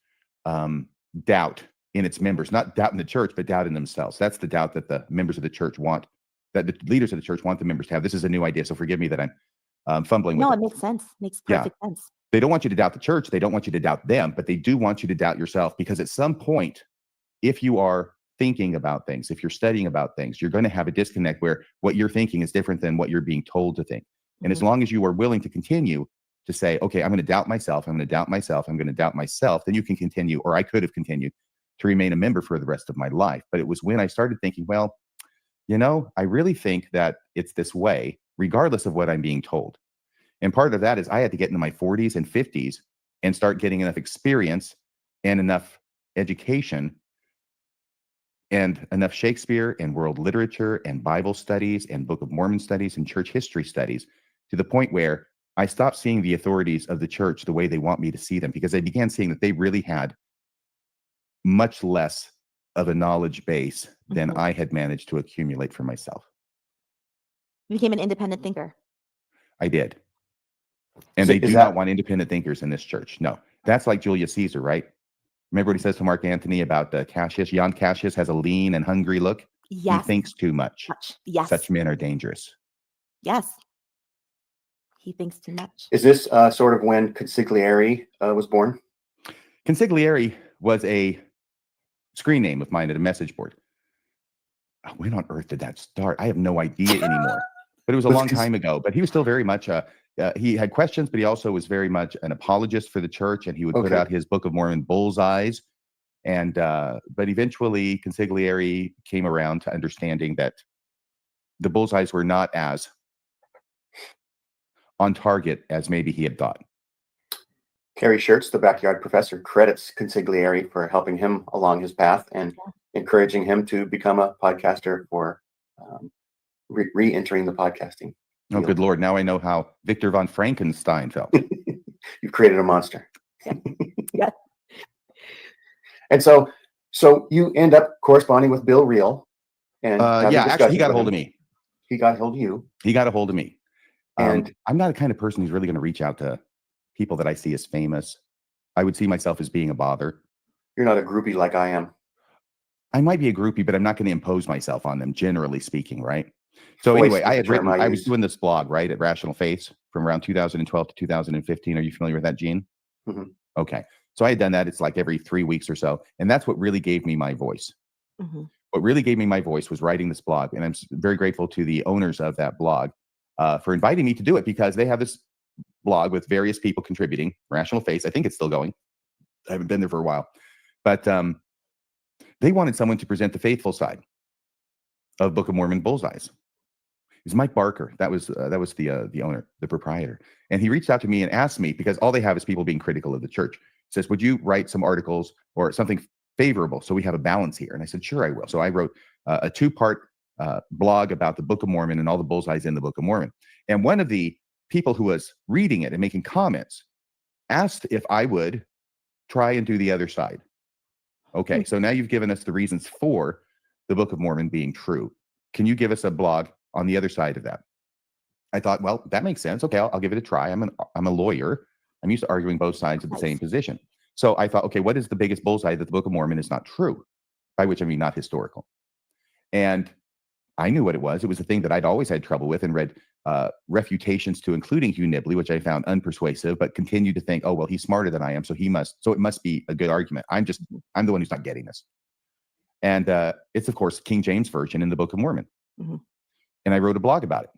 doubt in its members, not doubt in the church, but doubt in themselves. That's the doubt that the members of the church want, that the leaders of the church want the members to have. This is a new idea, so forgive me that I'm fumbling with No, it. it makes sense. Makes Yeah. perfect sense. They don't want you to doubt the church. They don't want you to doubt them, but they do want you to doubt yourself, because at some point, if you are thinking about things, if you're studying about things, you're going to have a disconnect where what you're thinking is different than what you're being told to think. And as long as you are willing to continue to say, okay, I'm going to doubt myself, I'm going to doubt myself, I'm going to doubt myself, then you can continue, or I could have continued to remain a member for the rest of my life. But it was when I started thinking, well, you know, I really think that it's this way, regardless of what I'm being told. And part of that is I had to get into my 40s and 50s and start getting enough experience and enough education and enough Shakespeare and world literature and Bible studies and Book of Mormon studies and church history studies, to the point where I stopped seeing the authorities of the church the way they want me to see them, because I began seeing that they really had much less of a knowledge base than I had managed to accumulate for myself. You became an independent thinker. I did. And So they is do that- not want independent thinkers in this church. No, that's like Julius Caesar, right? Remember what he says to Mark Antony about Cassius? Jan Cassius has a lean and hungry look. Yes. He thinks too much. Yes. Such men are dangerous. Yes. He thinks too much. Is this sort of when consigliere was born? Consigliere was a screen name of mine at a message board. When on earth did that start? I have no idea anymore. But it was a long time ago. But he was still very much he had questions, but he also was very much an apologist for the church, and he would put out his Book of Mormon bullseyes. And but eventually consigliere came around to understanding that the bullseyes were not as on target as maybe he had thought. Carrie Schertz, the backyard professor, credits consigliere for helping him along his path and encouraging him to become a podcaster for re-entering the podcasting. Oh, good Lord. Now I know how Victor von Frankenstein felt. You've created a monster. Yeah. And so you end up corresponding with Bill Reel. And yeah, actually, he got a hold of me. He got a hold of you. He got a hold of me. And I'm not the kind of person who's really going to reach out to people that I see as famous. I would see myself as being a bother. You're not a groupie like I am. I might be a groupie, but I'm not going to impose myself on them, generally speaking, right? So anyway, I was doing this blog, right, at Rational Faiths from around 2012 to 2015. Are you familiar with that, Gene? Mm-hmm. Okay. So I had done that. It's like every 3 weeks or so. And that's what really gave me my voice. Mm-hmm. What really gave me my voice was writing this blog. And I'm very grateful to the owners of that blog for inviting me to do it, because they have this blog with various people contributing. Rational Faiths, I think it's still going. I haven't been there for a while. But they wanted someone to present the faithful side of Book of Mormon bullseyes. It's Mike Barker. That was the owner, the proprietor. And he reached out to me and asked me, because all they have is people being critical of the church. He says, would you write some articles or something favorable so we have a balance here? And I said, sure, I will. So I wrote a 2-part blog about the Book of Mormon and all the bullseyes in the Book of Mormon. And one of the people who was reading it and making comments asked if I would try and do the other side. Okay, so now you've given us the reasons for the Book of Mormon being true. Can you give us a blog on the other side of that? I thought, well, that makes sense. Okay, I'll give it a try. I'm a lawyer. I'm used to arguing both sides of the same position. So I thought, okay, what is the biggest bullseye that the Book of Mormon is not true? By which I mean not historical. And I knew what it was. It was a thing that I'd always had trouble with, and read refutations to, including Hugh Nibley, which I found unpersuasive, but continued to think, oh, well, he's smarter than I am, so it must be a good argument. I'm the one who's not getting this. And it's, of course, King James Version in the Book of Mormon. Mm-hmm. And I wrote a blog about it.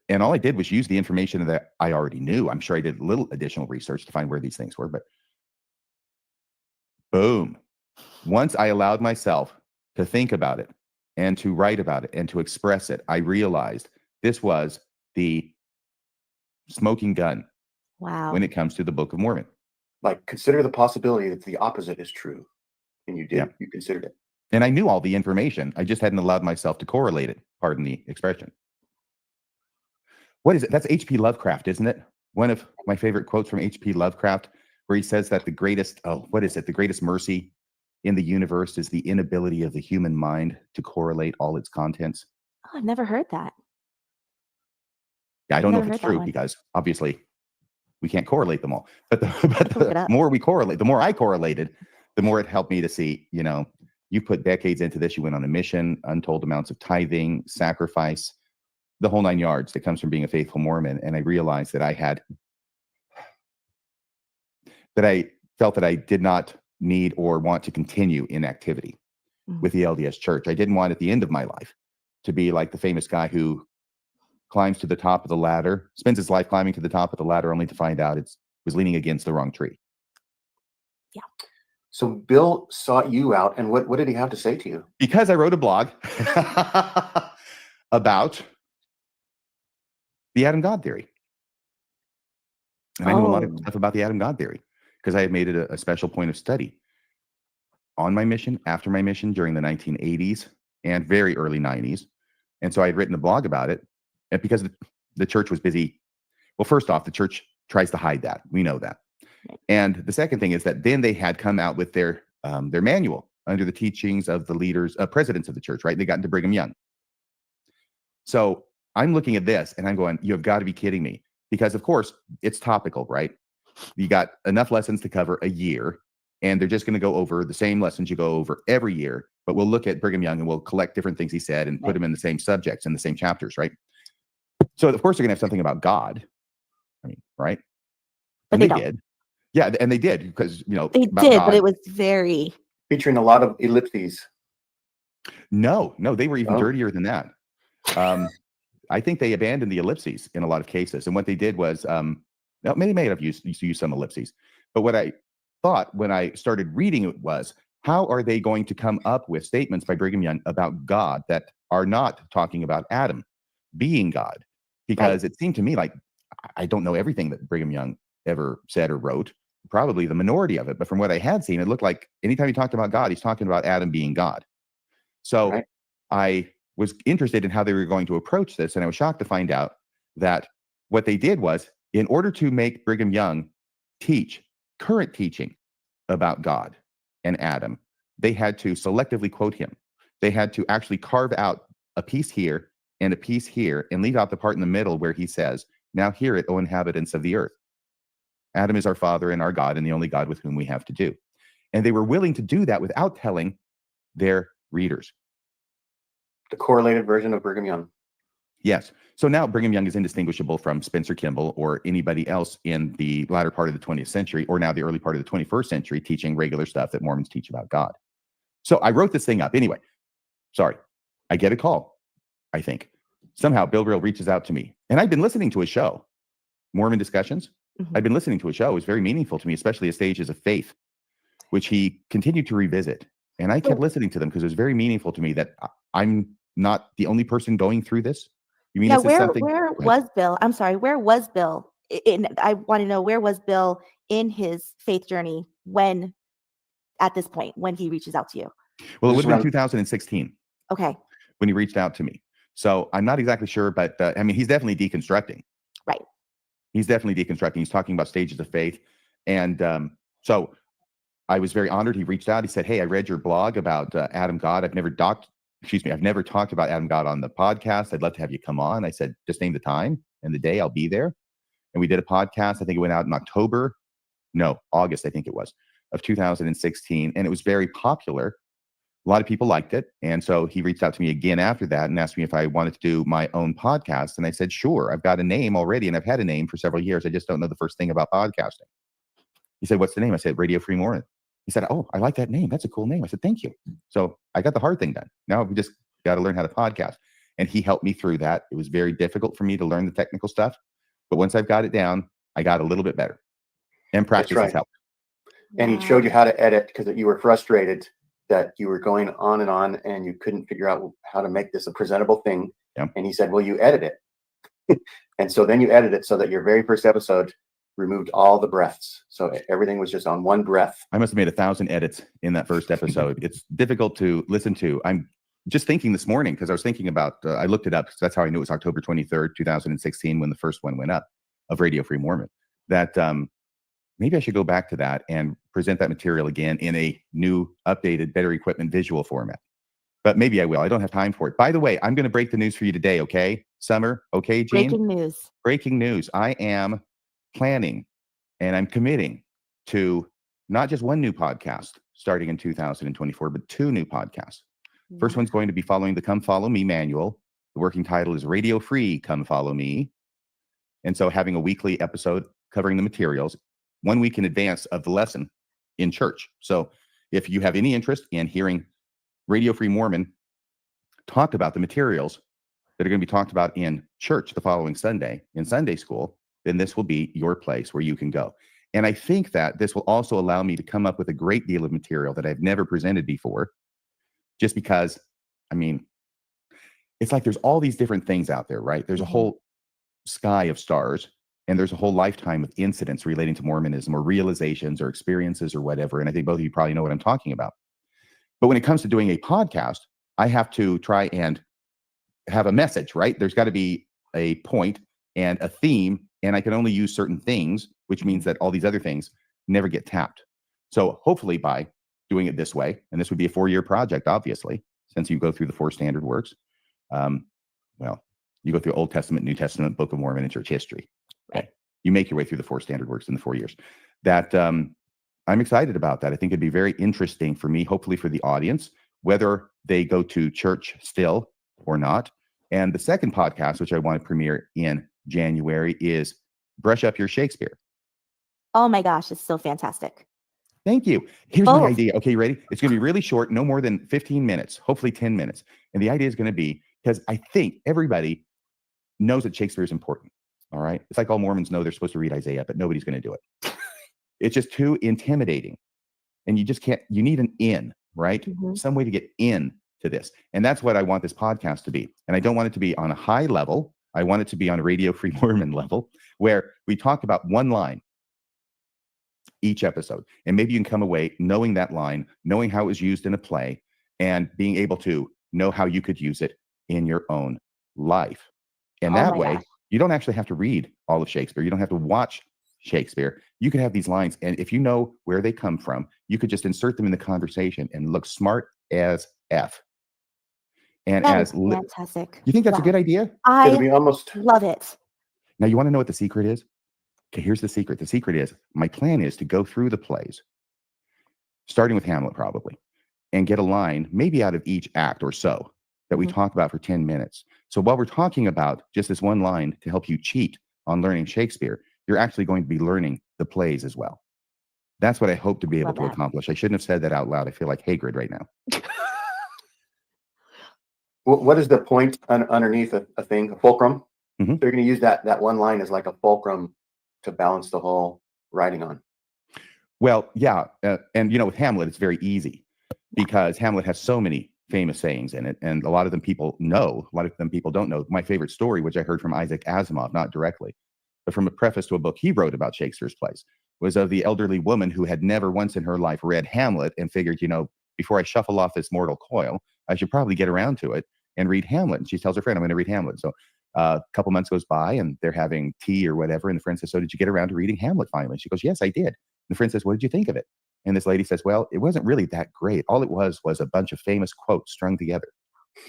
And all I did was use the information that I already knew. I'm sure I did a little additional research to find where these things were, but boom. Once I allowed myself to think about it and to write about it and to express it, I realized this was the smoking gun. Wow. When it comes to the Book of Mormon. Like, consider the possibility that the opposite is true. And you did. Yeah. You considered it. And I knew all the information. I just hadn't allowed myself to correlate it. Pardon the expression. What is it? That's H.P. Lovecraft, isn't it? One of my favorite quotes from H.P. Lovecraft, where he says that the greatest mercy in the universe is the inability of the human mind to correlate all its contents. Oh, I've never heard that. Yeah, I don't know if it's true, because obviously We can't correlate them all. But Look it the up. more we correlate, the more I correlated, the more it helped me to see, you put decades into this, you went on a mission, untold amounts of tithing, sacrifice, the whole 9 yards that comes from being a faithful Mormon. And I realized that I felt that I did not need or want to continue in activity with the LDS Church. I didn't want at the end of my life to be like the famous guy who climbs to the top of the ladder, spends his life climbing to the top of the ladder only to find out it was leaning against the wrong tree. Yeah. So Bill sought you out, and what did he have to say to you? Because I wrote a blog about the Adam God theory. And I know a lot of stuff about the Adam God theory because I had made it a special point of study on my mission, after my mission, during the 1980s and very early 90s. And so I had written a blog about it. And because the church was busy, well, first off, the church tries to hide that. We know that. And the second thing is that then they had come out with their manual under the teachings of the leaders, presidents of the church, right? They got into Brigham Young. So I'm looking at this and I'm going, you have got to be kidding me. Because of course it's topical, right? You got enough lessons to cover a year and they're just going to go over the same lessons you go over every year, but we'll look at Brigham Young and we'll collect different things he said and put them in the same subjects in the same chapters, right? So of course they're going to have something about God. I mean, right? But And they they don't. did. Yeah, and they did because, They about did, God. but it was very. Featuring a lot of ellipses. No, they were even Oh. dirtier than that. I think they abandoned the ellipses in a lot of cases. And what they did was, they may have used some ellipses. But what I thought when I started reading it was, how are they going to come up with statements by Brigham Young about God that are not talking about Adam being God? Because it seemed to me like I don't know everything that Brigham Young ever said or wrote, probably the minority of it. But from what I had seen, it looked like anytime he talked about God, he's talking about Adam being God. So I was interested in how they were going to approach this. And I was shocked to find out that what they did was, in order to make Brigham Young teach current teaching about God and Adam, they had to selectively quote him. They had to actually carve out a piece here and a piece here and leave out the part in the middle where he says, now hear it, O inhabitants of the earth. Adam is our father and our God and the only God with whom we have to do. And they were willing to do that without telling their readers. The correlated version of Brigham Young. Yes. So now Brigham Young is indistinguishable from Spencer Kimball or anybody else in the latter part of the 20th century, or now the early part of the 21st century, teaching regular stuff that Mormons teach about God. So I wrote this thing up. Anyway, sorry. I get a call, I think. Somehow Bill Brill reaches out to me. And I'd been listening to a show, Mormon Discussions. I'd been listening to a show. It was very meaningful to me, especially at Stages of Faith, which he continued to revisit. And I kept listening to them because it was very meaningful to me that I'm not the only person going through this. You mean, Yeah, this is something? where was Bill? I'm sorry, where was Bill? I want to know, where was Bill in his faith journey at this point, when he reaches out to you? Well, it This would have is been 2016 Okay. when he reached out to me. So I'm not exactly sure, but I mean, he's definitely deconstructing. Right. He's definitely deconstructing. He's talking about Stages of Faith. And so I was very honored. He reached out. He said, hey, I read your blog about Adam God. I've never talked about Adam God on the podcast. I'd love to have you come on. I said, just name the time and the day. I'll be there. And we did a podcast. I think it went out in August, I think it was, of 2016. And it was very popular. A lot of people liked it. And so he reached out to me again after that and asked me if I wanted to do my own podcast. And I said, sure, I've got a name already. And I've had a name for several years. I just don't know the first thing about podcasting. He said, what's the name? I said, Radio Free Mormon. He said, oh, I like that name. That's a cool name. I said, thank you. So I got the hard thing done. Now we just got to learn how to podcast. And he helped me through that. It was very difficult for me to learn the technical stuff. But once I've got it down, I got a little bit better. And practice has helped. And he showed you how to edit because you were frustrated that you were going on and you couldn't figure out how to make this a presentable thing. Yeah. And he said, well, you edit it. And so then you edit it so that your very first episode removed all the breaths. So everything was just on one breath. I must have made 1,000 edits in that first episode. It's difficult to listen to. I'm just thinking this morning, because I was thinking about, I looked it up, because that's how I knew it was October 23rd, 2016, when the first one went up of Radio Free Mormon, that maybe I should go back to that and present that material again in a new, updated, better equipment visual format. But maybe I will. I don't have time for it. By the way, I'm going to break the news for you today, okay? Summer, okay, Jean? Breaking news. Breaking news. I am planning And I'm committing to not just one new podcast starting in 2024, but 2 new podcasts. First one's going to be following the Come Follow Me manual. The working title is Radio Free Come Follow Me. And so having a weekly episode covering the materials 1 week in advance of the lesson in church. So if you have any interest in hearing Radio Free Mormon talk about the materials that are going to be talked about in church the following Sunday in Sunday school, then this will be your place where you can go. And I think that this will also allow me to come up with a great deal of material that I've never presented before, just because, I mean, it's like there's all these different things out there, right? There's a whole sky of stars, and there's a whole lifetime of incidents relating to Mormonism or realizations or experiences or whatever. And I think both of you probably know what I'm talking about. But when it comes to doing a podcast, I have to try and have a message, right? There's got to be a point and a theme, and I can only use certain things, which means that all these other things never get tapped. So hopefully by doing it this way, and this would be a 4-year project, obviously, since you go through the 4 standard works. Well, you go through Old Testament, New Testament, Book of Mormon, and church history. Okay. You make your way through the 4 standard works in the 4 years. That I'm excited about that. I think it'd be very interesting for me, hopefully for the audience, whether they go to church still or not. And the second podcast, which I want to premiere in January, is Brush Up Your Shakespeare. Oh my gosh, it's so fantastic. Thank you. Here's my idea. Okay, you ready? It's going to be really short, no more than 15 minutes, hopefully 10 minutes. And the idea is going to be, because I think everybody knows that Shakespeare is important. All right. It's like all Mormons know they're supposed to read Isaiah, but nobody's going to do it. It's just too intimidating. And you just can't, you need an in, right? Some way to get in to this. And that's what I want this podcast to be. And I don't want it to be on a high level. I want it to be on a Radio Free Mormon level, where we talk about one line each episode. And maybe you can come away knowing that line, knowing how it was used in a play, and being able to know how you could use it in your own life. And that way, you don't actually have to read all of Shakespeare. You don't have to watch Shakespeare. You could have these lines, and if you know where they come from, you could just insert them in the conversation and look smart as F. And that as fantastic. You think that's a good idea? It'll be almost love it. Now, you want to know what the secret is? Okay, here's the secret. The secret is, my plan is to go through the plays, starting with Hamlet probably, and get a line maybe out of each act or so that we talk about for 10 minutes. So while we're talking about just this one line to help you cheat on learning Shakespeare, you're actually going to be learning the plays as well. That's what I hope to be able to accomplish. I shouldn't have said that out loud. I feel like Hagrid right now. what is the point underneath a thing, a fulcrum? Mm-hmm. They're going to use that one line as like a fulcrum to balance the whole writing on. Well, yeah. And, you know, with Hamlet, it's very easy because Hamlet has so many famous sayings in it. And a lot of them people know, a lot of them people don't know. My favorite story, which I heard from Isaac Asimov, not directly, but from a preface to a book he wrote about Shakespeare's plays, was of the elderly woman who had never once in her life read Hamlet and figured, you know, before I shuffle off this mortal coil, I should probably get around to it and read Hamlet. And she tells her friend, I'm going to read Hamlet. So a couple months goes by and they're having tea or whatever. And the friend says, so did you get around to reading Hamlet finally? She goes, yes, I did. And the friend says, what did you think of it? And this lady says, well, it wasn't really that great. All it was a bunch of famous quotes strung together.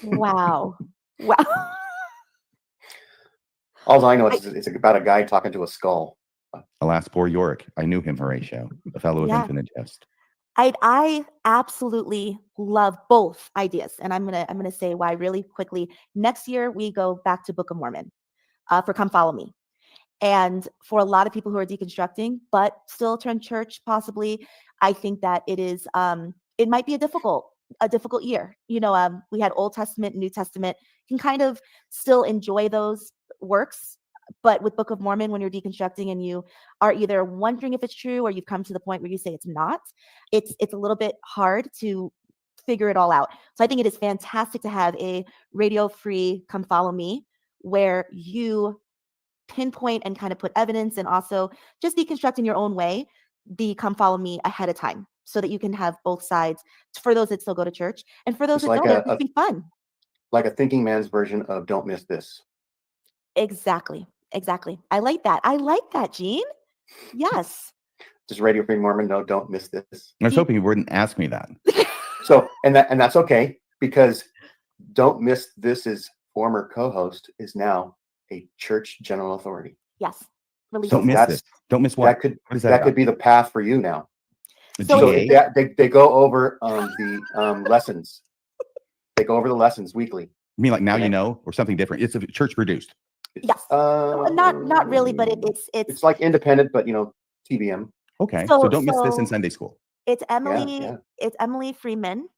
Wow. Wow. All I know is it's about a guy talking to a skull. Alas, poor Yorick. I knew him, Horatio, a fellow of infinite jest. I absolutely love both ideas. And I'm gonna say why really quickly. Next year, we go back to Book of Mormon for Come Follow Me. And for a lot of people who are deconstructing, but still turn church possibly, I think that it is it might be a difficult year. You know, we had Old Testament, New Testament. You can kind of still enjoy those works, but with Book of Mormon, when you're deconstructing and you are either wondering if it's true or you've come to the point where you say it's not, it's a little bit hard to figure it all out. So I think it is fantastic to have a radio-free Come Follow Me, where you pinpoint and kind of put evidence and also just deconstruct in your own way the Come Follow Me ahead of time, so that you can have both sides for those that still go to church and for those that don't. It'll be fun. Like a thinking man's version of Don't Miss This. Exactly. I like that, Gene. Yes. Just Radio Free Mormon, no, don't miss this. I was hoping you wouldn't ask me that. So, and that's okay, because Don't Miss This's former co-host is now a church general authority. Yes. release. Don't miss that's- this. Don't miss what? That could What is that that could be the path for you now. about? So So GA? they go over the lessons. They go over the lessons weekly. You mean like now Okay. you know, or something different? It's a church produced. Yes. Well, not really, but It's like independent, but TBM. Okay. So So- don't miss this in so- Sunday school. it's Emily. yeah. It's Emily Freeman,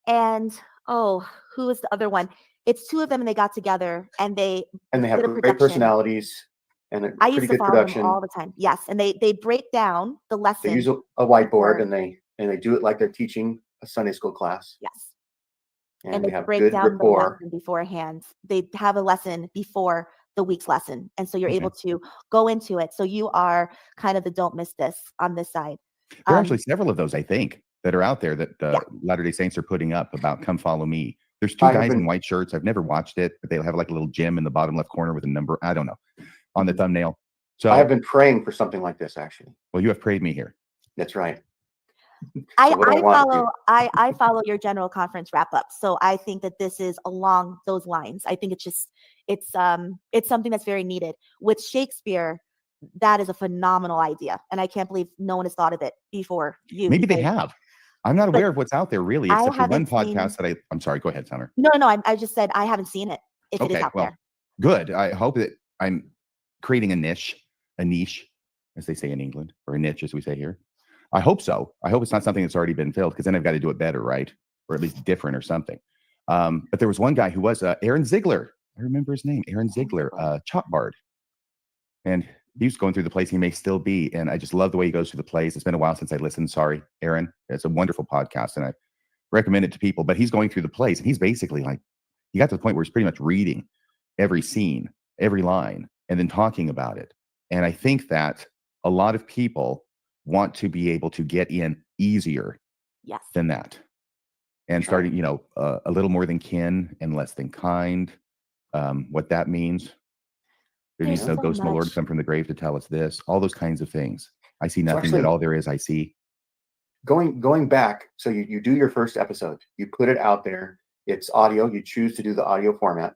and who is the other one? It's two of them, and they got together and they And they have did a great production. personalities and a I pretty used to good follow production. them all the time. Yes, and they break down the lesson. They use a whiteboard before. and they do it like they're teaching a Sunday school class. Yes, And and they they have break good down the rapport. lesson beforehand. They have a lesson before the week's lesson, and so you're Okay. able to go into it. So you are kind of the don't miss this on this side. There are actually several of those, I think, that are out there that Yeah. Latter-day Saints are putting up about come follow me. There's two I have guys in been- white shirts. I've never watched it, but they have like a little gem in the bottom left corner with a number. I don't know, on the thumbnail. So, I have been praying for something like this, actually. well, you have prayed me here. That's right. I So what do I want? follow I follow your general conference wrap up. So I think that this is along those lines. I think it's something that's very needed. With Shakespeare, that is a phenomenal idea. And I can't believe no one has thought of it before you. Maybe they because- have. I'm not But aware of what's out there really, I except for one haven't seen- podcast that I'm sorry, go ahead, Summer. No, I just said I haven't seen it. If it is Okay, out well, there. good. I hope that I'm creating a niche, as they say in England, or a niche as we say here. I hope so. I hope it's not something that's already been filled, because then I've got to do it better, right? Or at least different or something. But there was one guy who was Aaron Ziegler. I remember his name, Aaron Ziegler, Chop Bard. And he was going through the plays. He may still be. And I just love the way he goes through the plays. It's been a while since I listened. Sorry, Aaron. It's a wonderful podcast, and I recommend it to people. But he's going through the plays, and he's basically like, he got to the point where he's pretty much reading every scene, every line, and then talking about it. And I think that a lot of people want to be able to get in easier Yes. than that. And Right. starting, a little more than kin and less than kind. What that means. There needs There's no so ghost, my Lord, much. come from the grave to tell us this. All those kinds of things. I see nothing, actually- but all there is I see. Going back, so you do your first episode, you put it out there. It's audio. You choose to do the audio format.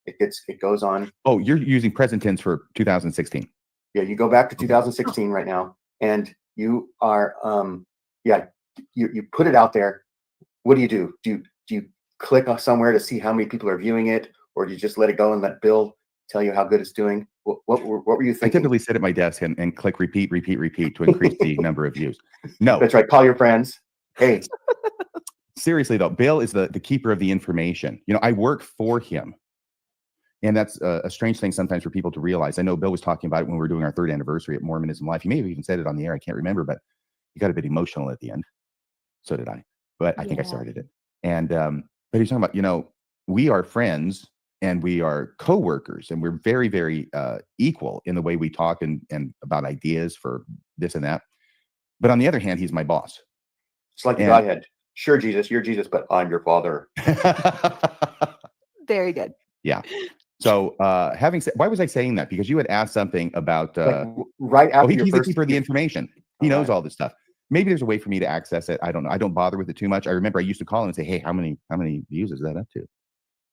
It goes on. Oh, you're using present tense for 2016. Yeah, you go back to 2016 right now, and you are you put it out there. What do? Do you click on somewhere to see how many people are viewing it, or do you just let it go and let Bill tell you how good it's doing? What were you I thinking? typically sit at my desk and click repeat to increase the number of views. No, That's right. Call your friends. Hey, seriously though, Bill is the keeper of the information. I work for him. And that's a strange thing sometimes for people to realize. I know Bill was talking about it when we were doing our 3rd anniversary at Mormonism Life. He may have even said it on the air. I can't remember, but he got a bit emotional at the end. So did I. But I think I Yeah. started it. And but he's talking about, we are friends and we are co-workers, and we're very, very equal in the way we talk and about ideas for this and that. But on the other hand, he's my boss. it's like the And- Godhead. Sure, Jesus, you're Jesus, but I'm your father. Very good. So having said, why was I saying that? Because you had asked something about Right after he's your the first. keeper of the information. He knows Alright. all this stuff. Maybe there's a way for me to access it. I don't know. I don't bother with it too much. I remember I used to call him and say, "Hey, how many views is that up to?"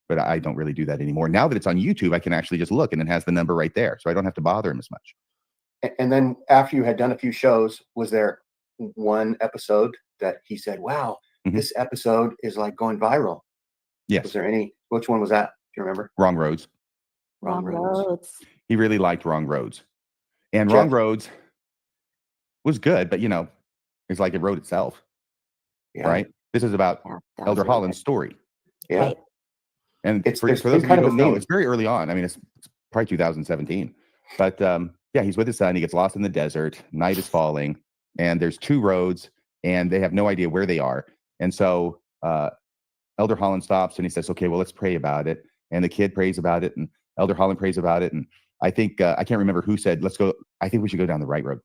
But I don't really do that anymore. Now that it's on YouTube, I can actually just look, and it has the number right there, so I don't have to bother him as much. And then after you had done a few shows, was there one episode that he said, "Wow, Mhm. this episode is like going viral"? Was Yes, there any? Which one was that? Do you remember? Wrong Roads. Wrong Roads. Roads. He really liked Wrong Roads, and Jeff- Wrong Roads was good, but it's like it wrote itself, Yeah. right? This is about Yeah, that was Elder really Holland's good. story. Yeah. Right. And It's- for there's those of you kind who of a don't know, theme. it's very early on. I mean, it's probably 2017. But he's with his son. He gets lost in the desert. Night is falling, and there's 2 roads, and they have no idea where they are. And so Elder Holland stops and he says, "Okay, well, let's pray about it." And the kid prays about it, and Elder Holland prays about it. And I think I can't remember who said, "Let's go. I think we should go down the right road."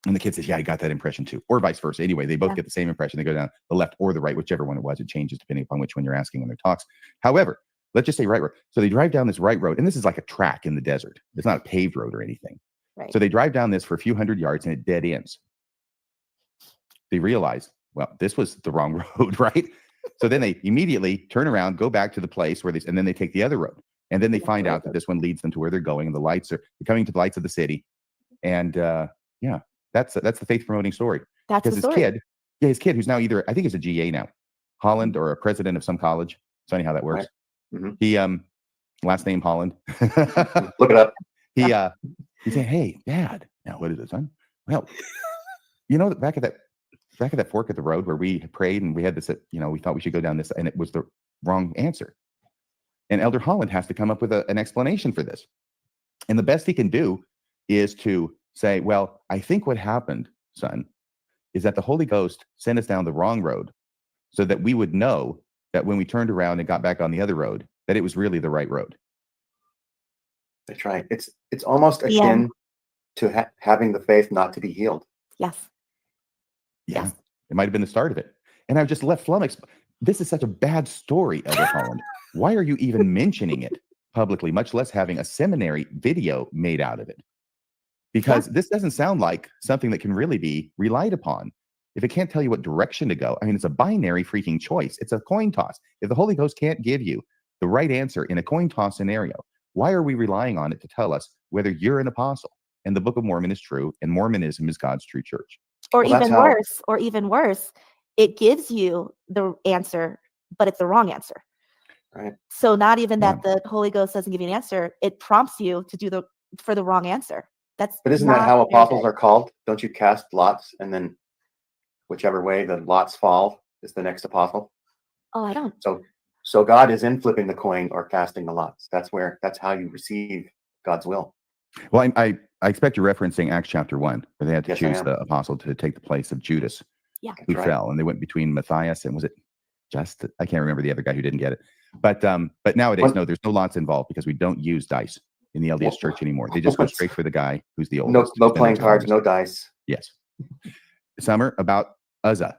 And the kid says, "Yeah, I got that impression too," or vice versa. Anyway, they both Yeah. get the same impression. They go down the left or the right, whichever one it was. It changes depending upon which one you're asking in their talks. However, let's just say right road. So they drive down this right road, and this is like a track in the desert. It's not a paved road or anything. Right. So they drive down this for a few hundred yards, and it dead ends. They realize, well, this was the wrong road, right? So then they immediately turn around, go back to the place where and then they take the other road. And then they Yeah, find right. out that this one leads them to where they're going, and the lights are coming to the lights of the city. And yeah, that's the faith promoting story. That's Because the story. his kid, who's now either, I think he's a GA now, Holland, or a president of some college. It's funny how that works. Right. Mhm. He last name Holland. Look it up. He said, "Hey, Dad, now what is it, son? Well, you know, back at that fork at the road where we prayed and we had this, we thought we should go down this, and it was the wrong answer. And Elder Holland has to come up with an explanation for this. And the best he can do is to say, well, I think what happened, son, is that the Holy Ghost sent us down the wrong road so that we would know that when we turned around and got back on the other road, that it was really the right road." That's right. It's almost akin to having the faith not to be healed. Yes. Yeah, Yes. it might have been the start of it. And I've just left flummoxed. This is such a bad story, Elder Holland. Why are you even mentioning it publicly, much less having a seminary video made out of it? Because this doesn't sound like something that can really be relied upon. If it can't tell you what direction to go, I mean, it's a binary freaking choice. It's a coin toss. If the Holy Ghost can't give you the right answer in a coin toss scenario, why are we relying on it to tell us whether you're an apostle and the Book of Mormon is true and Mormonism is God's true church? Or Well, even worse, it gives you the answer, but it's the wrong answer. Right. So not even that the Holy Ghost doesn't give you an answer, it prompts you to do for the wrong answer. But isn't that how apostles are called? Don't you cast lots, and then whichever way the lots fall is the next apostle? Oh, I don't. So God is in flipping the coin or casting the lots. That's how you receive God's will. Well, I expect you're referencing Acts chapter 1, where they had to Yes, I choose am. the apostle to take the place of Judas, Yeah. who That's right. fell, and they went between Matthias and was it just, I can't remember the other guy who didn't get it. But nowadays, no, there's no lots involved because we don't use dice in the LDS church anymore. They just go straight for the guy who's the oldest. No playing cards, no dice. Yes. Summer, about Uzzah.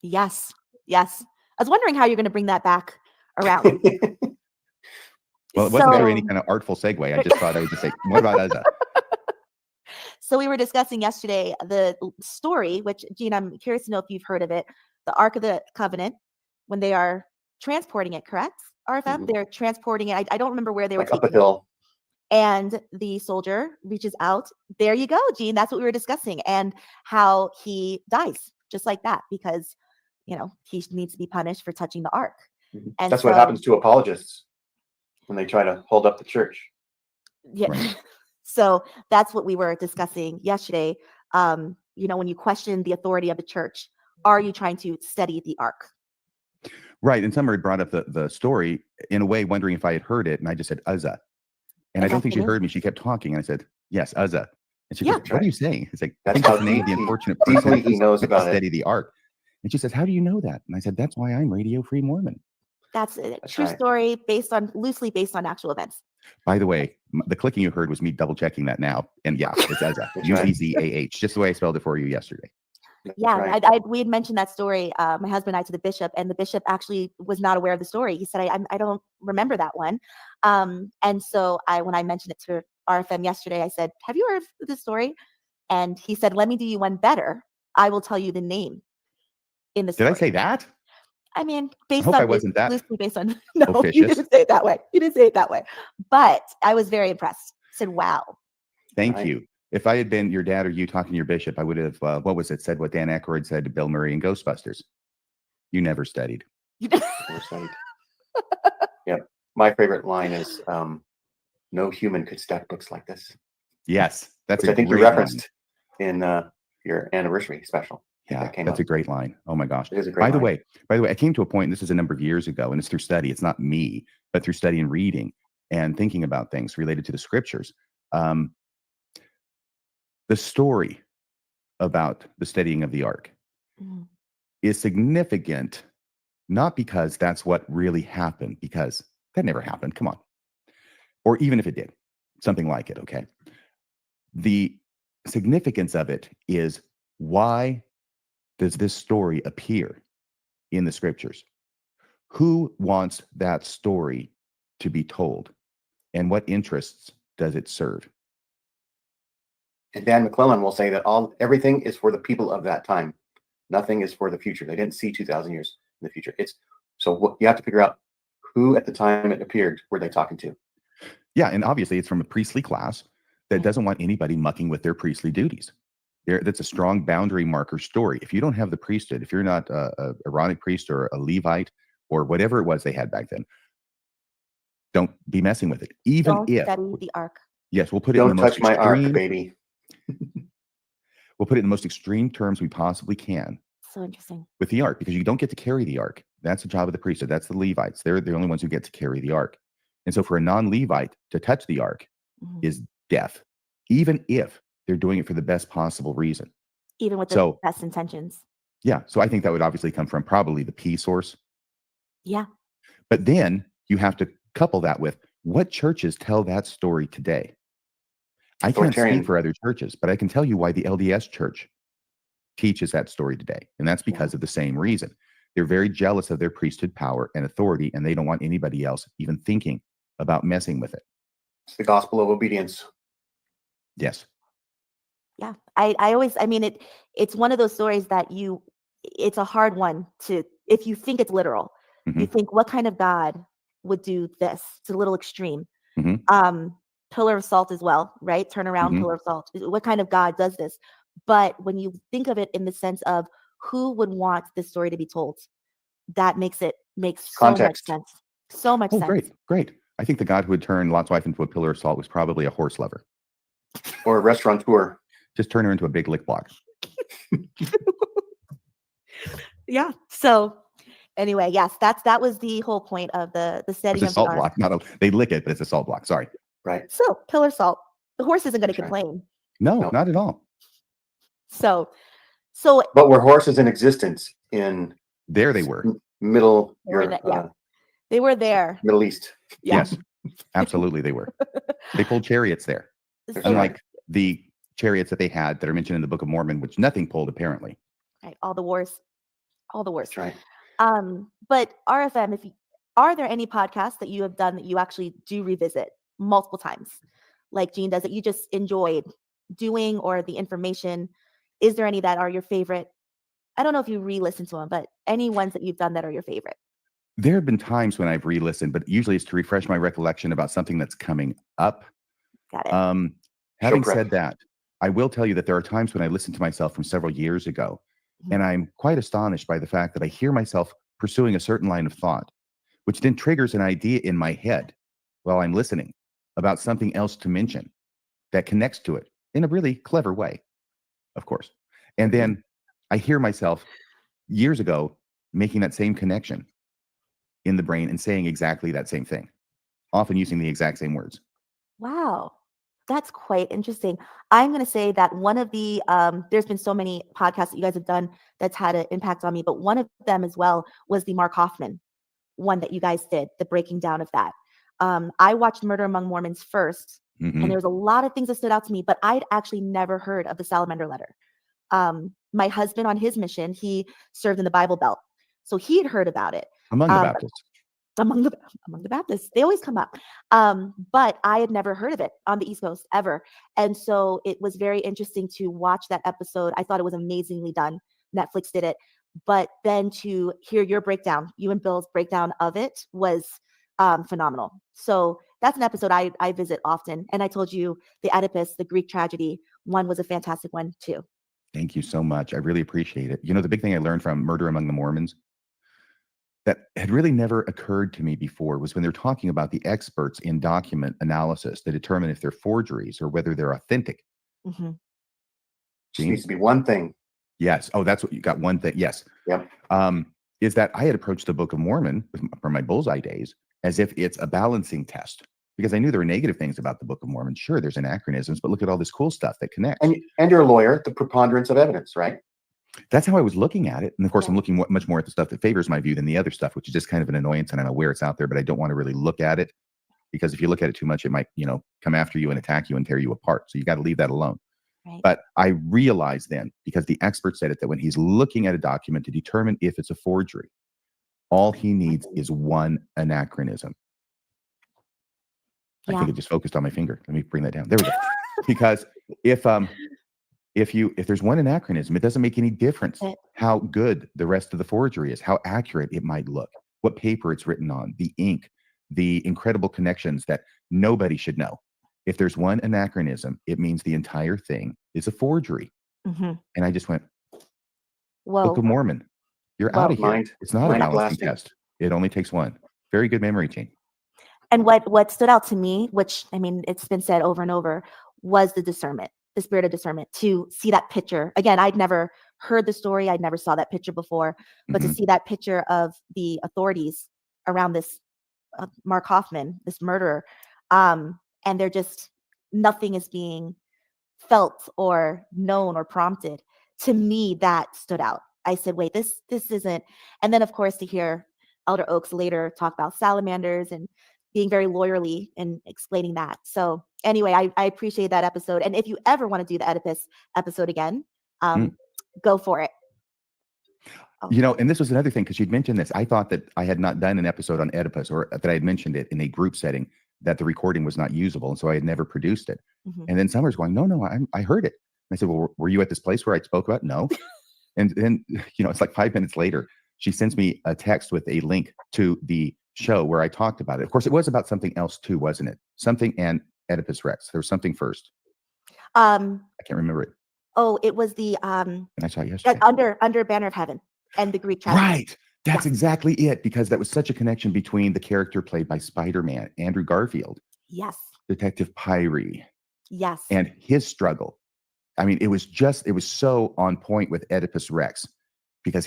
Yes. Yes. I was wondering how you're going to bring that back around. Well, it wasn't through any kind of artful segue. I just thought I would just say, what about Uzzah? So we were discussing yesterday the story, which, Gene, I'm curious to know if you've heard of it, the Ark of the Covenant, when they are transporting it, correct? RFM? They're transporting it. I don't remember where they were Like up taking a hill. And the soldier reaches out. There you go, Gene. That's what we were discussing. And how he dies just like that because, he needs to be punished for touching the ark. And that's what happens to apologists when they try to hold up the church. Yeah. Right. So that's what we were discussing yesterday. When you question the authority of the church, are you trying to study the ark? Right. And somebody brought up the story in a way, wondering if I had heard it. And I just said, Uzzah. And I don't think she heard me. She kept talking. And I said, yes, Uzzah. And she goes, what are you saying? It's like, That's I think how that's the name of the unfortunate deeply person he knows to about it. study the ark. And she says, how do you know that? And I said, that's why I'm Radio Free Mormon. That's a That's true right. story loosely based on actual events. By the way, the clicking you heard was me double checking that now. And yeah, it's Uzzah. That's right. Uzzah, just the way I spelled it for you yesterday. Yeah, right. we had mentioned that story, my husband and I, to the bishop, and the bishop actually was not aware of the story. He said, I don't remember that one. And so when I mentioned it to RFM yesterday, I said, have you heard of this story? And he said, let me do you one better. I will tell you the name in the story. Did I say that? I mean, I hope I wasn't that loosely based on, no, officious. You didn't say it that way. You didn't say it that way. But I was very impressed. I said, wow. Thank Right. you. If I had been your dad or you talking to your bishop, I would have, said what Dan Aykroyd said to Bill Murray in Ghostbusters. You never studied. Yep. My favorite line is, no human could stack books like this. Yes. That's Which a I think you great referenced in your anniversary special. Yeah, that's a great line. Oh my gosh. It is a great By the line. way, I came to a point, this is a number of years ago, and it's through study. It's not me, but through study and reading and thinking about things related to the scriptures. The story about the studying of the ark is significant, not because that's what really happened, because that never happened. Come on. Or even if it did, something like it. Okay. The significance of it is, why does this story appear in the scriptures? Who wants that story to be told? And what interests does it serve? And Dan McClellan will say that everything is for the people of that time. Nothing is for the future. They didn't see 2,000 years in the future. You have to figure out who at the time it appeared were they talking to. Yeah, and obviously it's from a priestly class. that doesn't want anybody mucking with their priestly duties. That's a strong boundary marker story. If you don't have the priesthood, if you're not a Aaronic priest or a Levite or whatever it was they had back then, don't be messing with it. Even Don't if, study the ark. yes, we'll put it in the Don't most touch my ark, extreme, baby. we'll put it in the most extreme terms we possibly can So interesting. with the ark, because you don't get to carry the ark. That's the job of the priesthood. That's the Levites. They're the only ones who get to carry the ark. And so for a non-Levite to touch the ark Mhm. is death, even if they're doing it for the best possible reason. Even with the So, best intentions. yeah, so I think that would obviously come from probably the P source. Yeah. But then you have to couple that with what churches tell that story today. I can't Authoritarian. speak for other churches, but I can tell you why the LDS church teaches that story today. And that's because of the same reason. They're very jealous of their priesthood power and authority, and they don't want anybody else even thinking about messing with it. It's the gospel of obedience. Yes. Yeah. I mean, it's one of those stories that it's a hard one to, if you think it's literal, you Mhm. think, what kind of God would do this? It's a little extreme. Mhm. Pillar of salt as well, right? Turn around, Mhm. pillar of salt. What kind of God does this? But when you think of it in the sense of who would want this story to be told, that makes so much Context. sense. So much Oh, sense. great. Great. I think the God who would turn Lot's wife into a pillar of salt was probably a horse lover. Or a restaurateur. Just turn her into a big lick block. Yeah. So anyway, yes, that was the whole point of the It's setting a of the salt ark. block. They lick it, but it's a salt block. Sorry. Right. So pillar of salt. The horse isn't going to That's right. complain. No, No. not at all. So But were horses in existence in There they were. Middle They were Europe, yeah. They were there. Middle East? Yeah. Yes, absolutely they were. They pulled chariots there, So- unlike the chariots that they had that are mentioned in the Book of Mormon, which nothing pulled apparently. right, all the wars. That's right. But RFM, are there any podcasts that you have done that you actually do revisit multiple times, like Jean does, that you just enjoyed doing, or the information? Is there any that are your favorite? I don't know if you re-listen to them, but any ones that you've done that are your favorite? There have been times when I've re-listened, but usually it's to refresh my recollection about something that's coming up. Got it. Having prep. said that, I will tell you that there are times when I listen to myself from several years ago, Mhm. and I'm quite astonished by the fact that I hear myself pursuing a certain line of thought, which then triggers an idea in my head while I'm listening about something else to mention that connects to it in a really clever way, of course. And then I hear myself years ago making that same connection in the brain and saying exactly that same thing, often using the exact same words. Wow. That's quite interesting. I'm going to say that one of the, there's been so many podcasts that you guys have done that's had an impact on me, but one of them as well was the Mark Hoffman one that you guys did, the breaking down of that. I watched Murder Among Mormons first, Mhm. and there was a lot of things that stood out to me, but I'd actually never heard of the Salamander Letter. My husband on his mission, he served in the Bible Belt, so he had heard about it. Among the Baptists. Among the Baptists, they always come up. But I had never heard of it on the East Coast ever. And so it was very interesting to watch that episode. I thought it was amazingly done. Netflix did it. But then to hear your breakdown, you and Bill's breakdown of it was phenomenal. So that's an episode I visit often. And I told you the Oedipus, the Greek tragedy one, was a fantastic one too. Thank you so much. I really appreciate it. You know, the big thing I learned from Murder Among the Mormons that had really never occurred to me before was when they're talking about the experts in document analysis to determine if they're forgeries or whether they're authentic. Mm-hmm. Just needs to be one thing. Yes. Oh, that's what you got. One thing. Yes. Yep. Is that I had approached the Book of Mormon from my bullseye days as if it's a balancing test, because I knew there were negative things about the Book of Mormon. Sure, there's anachronisms, but look at all this cool stuff that connects. And you're a lawyer, the preponderance of evidence, right? That's how I was looking at it. And of course, Yeah. I'm looking much more at the stuff that favors my view than the other stuff, which is just kind of an annoyance. And I'm aware it's out there, but I don't want to really look at it, because if you look at it too much, it might, come after you and attack you and tear you apart. So you got to leave that alone. Right. But I realized then, because the expert said it, that when he's looking at a document to determine if it's a forgery, all he needs is one anachronism. I Yeah. think it just focused on my finger. Let me bring that down. There we go. Because if there's one anachronism, it doesn't make any difference how good the rest of the forgery is, how accurate it might look, what paper it's written on, the ink, the incredible connections that nobody should know. if there's one anachronism, it means the entire thing is a forgery. Hmm. And I just went, Whoa. Book of Mormon, you're out Whoa. of here. Mind- It's not a mind balancing blasting. test. It only takes one. Very good memory, Gene. And what stood out to me, which I mean, it's been said over and over, was the discernment, the spirit of discernment. To see that picture again, I'd never heard the story, I'd never saw that picture before, but to Mhm. see that picture of the authorities around this Mark Hoffman, this murderer, and they're just nothing is being felt or known or prompted. To me, that stood out. I said, "Wait, this isn't." And then, of course, to hear Elder Oaks later talk about salamanders and being very lawyerly and explaining that. So anyway, I appreciate that episode. And if you ever want to do the Oedipus episode again, go for it. Oh, You know, and this was another thing, because you'd mentioned this. I thought that I had not done an episode on Oedipus, or that I had mentioned it in a group setting, that the recording was not usable. And so I had never produced it. mhm. And then Summer's going, no, I heard it. And I said, well, were you at this place where I spoke about it? No. And then, you know, it's like 5 minutes later, she sends me a text with a link to the show where I talked about it. Of course, it was about something else too, wasn't it? Something and Oedipus Rex. There was something first. I can't remember it. Oh, it was the And I saw it yesterday. under Banner of Heaven and the Greek tragedy. Right. That's Yeah. exactly it, because that was such a connection between the character played by Spider-Man, Andrew Garfield, Yes. Detective Pyrie, Yes. and his struggle. I mean, it was so on point with Oedipus Rex, because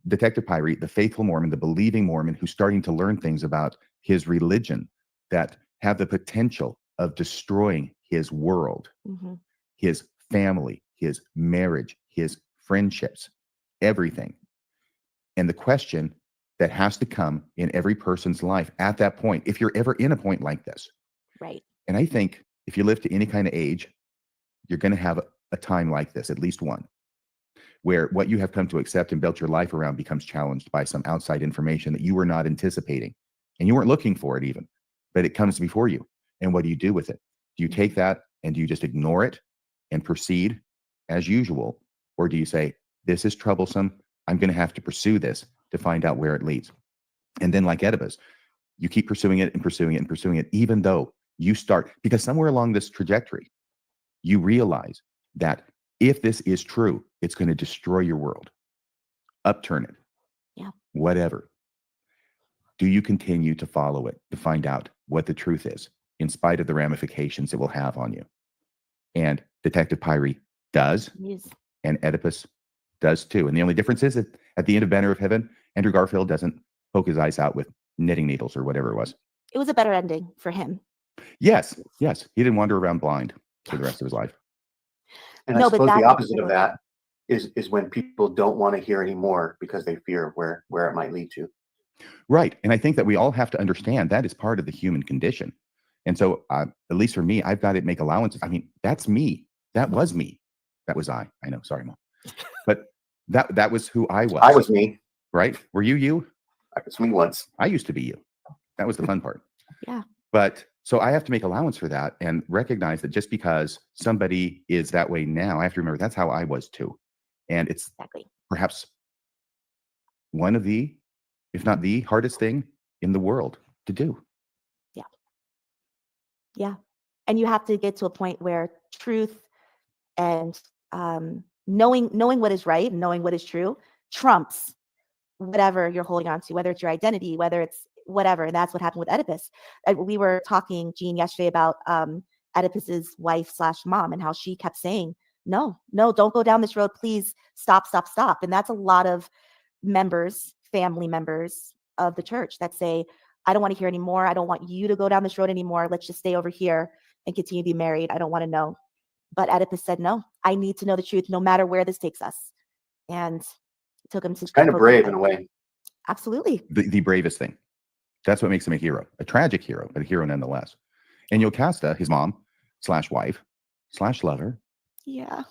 Detective Pyrie, the faithful Mormon, the believing Mormon, who's starting to learn things about his religion that have the potential of destroying his world, Mhm. his family, his marriage, his friendships, everything. And the question that has to come in every person's life at that point, if you're ever in a point like this, Right. and I think if you live to any kind of age, you're going to have a time like this, at least one, where what you have come to accept and built your life around becomes challenged by some outside information that you were not anticipating, and you weren't looking for it even, but it comes before you. And what do you do with it? Do you take that and do you just ignore it and proceed as usual? Or do you say, this is troublesome, I'm going to have to pursue this to find out where it leads? And then, like Oedipus, you keep pursuing it and pursuing it and pursuing it, even though you start, because somewhere along this trajectory, you realize that if this is true, it's going to destroy your world, upturn it, Yeah. whatever. Do you continue to follow it to find out what the truth is, in spite of the ramifications it will have on you? And Detective Pyrie does, Yes. and Oedipus does too. And the only difference is that at the end of Banner of Heaven, Andrew Garfield doesn't poke his eyes out with knitting needles or whatever it was. It was a better ending for him. Yes. He didn't wander around blind for the rest of his life. And No, I but suppose that the makes opposite it of that is when people don't want to hear anymore because they fear where it might lead to. Right. And I think that we all have to understand that is part of the human condition. And so, at least for me, I've got to make allowances. I mean, that's me. That was me. That was I. I know. Sorry, Mom. But that was who I was. I was me. Right? Were you? I was me once. I used to be you. That was the fun part. Yeah. But so I have to make allowance for that and recognize that just because somebody is that way now, I have to remember that's how I was too. And it's Exactly. perhaps one of the, if not the hardest thing in the world to do. Yeah. And you have to get to a point where truth and knowing what is right and knowing what is true trumps whatever you're holding on to, whether it's your identity, whether it's whatever. And that's what happened with Oedipus. We were talking, Gene, yesterday about Oedipus's wife / mom and how she kept saying, no, don't go down this road. Please stop. And that's a lot of family members of the church that say, I don't want to hear anymore. I don't want you to go down this road anymore. Let's just stay over here and continue to be married. I don't want to know. But Oedipus said, no, I need to know the truth no matter where this takes us. And it took him to Kind of brave in a way. Absolutely. The bravest thing. That's what makes him a hero, a tragic hero, but a hero nonetheless. And Yocasta, his mom / wife / lover, Yeah.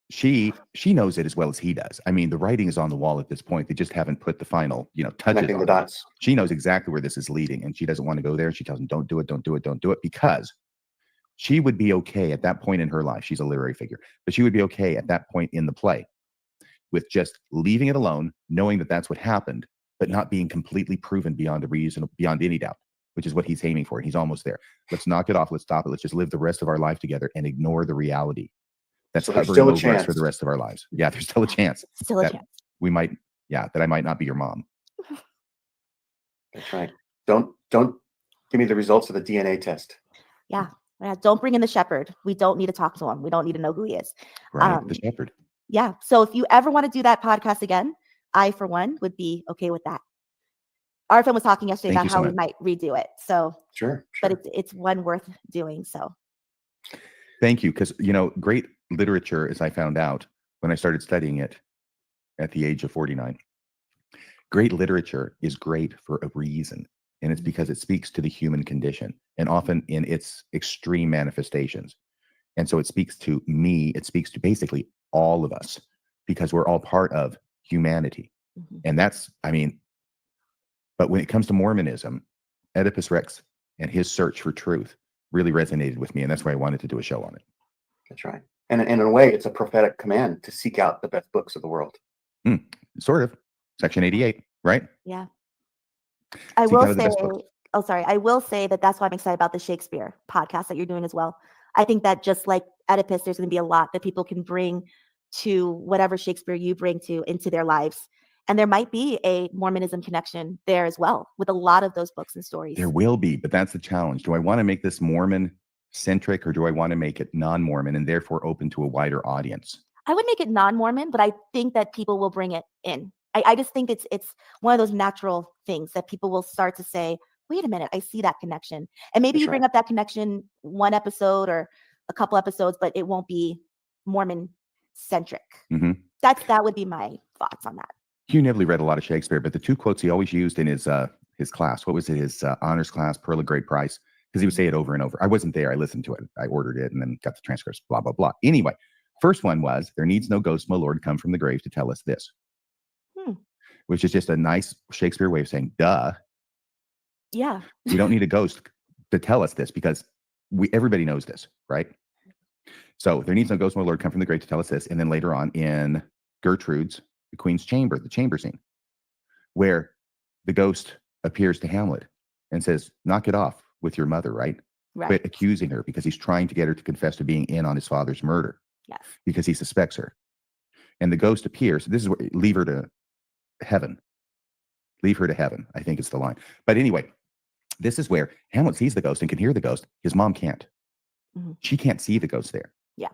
she knows it as well as he does. I mean, the writing is on the wall at this point. They just haven't put the final, touches Connecting on the it. dots. She knows exactly where this is leading, and she doesn't want to go there. She tells him, don't do it, because she would be okay at that point in her life. She's a literary figure, but she would be okay at that point in the play with just leaving it alone, knowing that that's what happened, but not being completely proven beyond any doubt, which is what he's aiming for. He's almost there. Let's knock it off. Let's stop it. Let's just live the rest of our life together and ignore the reality that's So there's hovering still a over us for chance. the rest of our lives. Yeah, there's still a chance Still a that chance. we might, that I might not be your mom. That's right. Don't give me the results of the DNA test. Yeah. Don't bring in the shepherd. We don't need to talk to him. We don't need to know who he is. Right. The shepherd. Yeah. So if you ever want to do that podcast again, I, for one, would be okay with that. RFM was talking yesterday Thank about you so how we much. might redo it. So, Sure. but it's one worth doing. So, Thank you. Because, great literature, as I found out when I started studying it at the age of 49, great literature is great for a reason. And it's because it speaks to the human condition and often in its extreme manifestations. And so it speaks to me, it speaks to basically all of us because we're all part of humanity. And that's, but when it comes to Mormonism, Oedipus Rex and his search for truth really resonated with me. And that's why I wanted to do a show on it. That's right. And in a way, it's a prophetic command to seek out the best books of the world. Sort of. Section 88, right? yeah. I Seek out will the say, best books. I will say that's why I'm excited about the Shakespeare podcast that you're doing as well. I think that just like Oedipus, there's going to be a lot that people can bring to whatever Shakespeare you bring into their lives. And there might be a Mormonism connection there as well with a lot of those books and stories. There will be, but that's the challenge. Do I want to make this Mormon centric or do I want to make it non-Mormon and therefore open to a wider audience? I would make it non-Mormon, but I think that people will bring it in. I just think it's one of those natural things that people will start to say, wait a minute, I see that connection. And maybe That's you bring up that connection one episode or a couple episodes, but it won't be Mormon centric. That would be my thoughts on that. Hugh Nibley read a lot of Shakespeare, but the two quotes he always used in his class, what was it, his honors class, Pearl of Great Price, because he would say it over and over. I wasn't there. I listened to it. I ordered it and then got the transcripts, blah, blah, blah. Anyway, first one was, there needs no ghost, my Lord, come from the grave to tell us this, which is just a nice Shakespeare way of saying, duh. Yeah. We don't need a ghost to tell us this because everybody knows this, right? So there needs no ghost, my Lord, come from the grave to tell us this. And then later on in Gertrude's, the Queen's Chamber, the chamber scene, where the ghost appears to Hamlet and says, knock it off with your mother, right? Quit accusing her because he's trying to get her to confess to being in on his father's murder. Yes. Because he suspects her. And the ghost appears. This is where, leave her to heaven. Leave her to heaven, I think is the line. But anyway, this is where Hamlet sees the ghost and can hear the ghost. His mom can't. She can't see the ghost there. Yeah.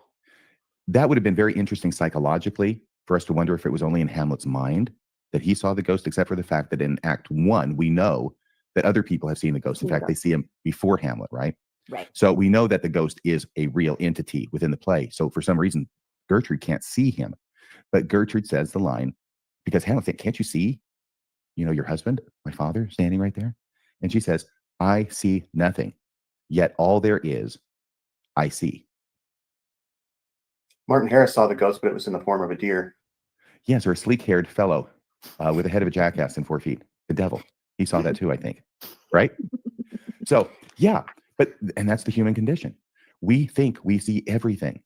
That would have been very interesting psychologically for us to wonder if it was only in Hamlet's mind that he saw the ghost, except for the fact that in Act 1, we know that other people have seen the ghost. In fact, they see him before Hamlet, right? Right. So we know that the ghost is a real entity within the play. So for some reason, Gertrude can't see him. But Gertrude says the line, because Hamlet said, can't you see, your husband, my father, standing right there? And she says, I see nothing, yet all there is, I see. Martin Harris saw the ghost, but it was in the form of a deer. Yes, or a sleek-haired fellow with the head of a jackass and 4 feet. The devil. He saw that too, I think. Right? So, yeah. And that's the human condition. We think we see everything.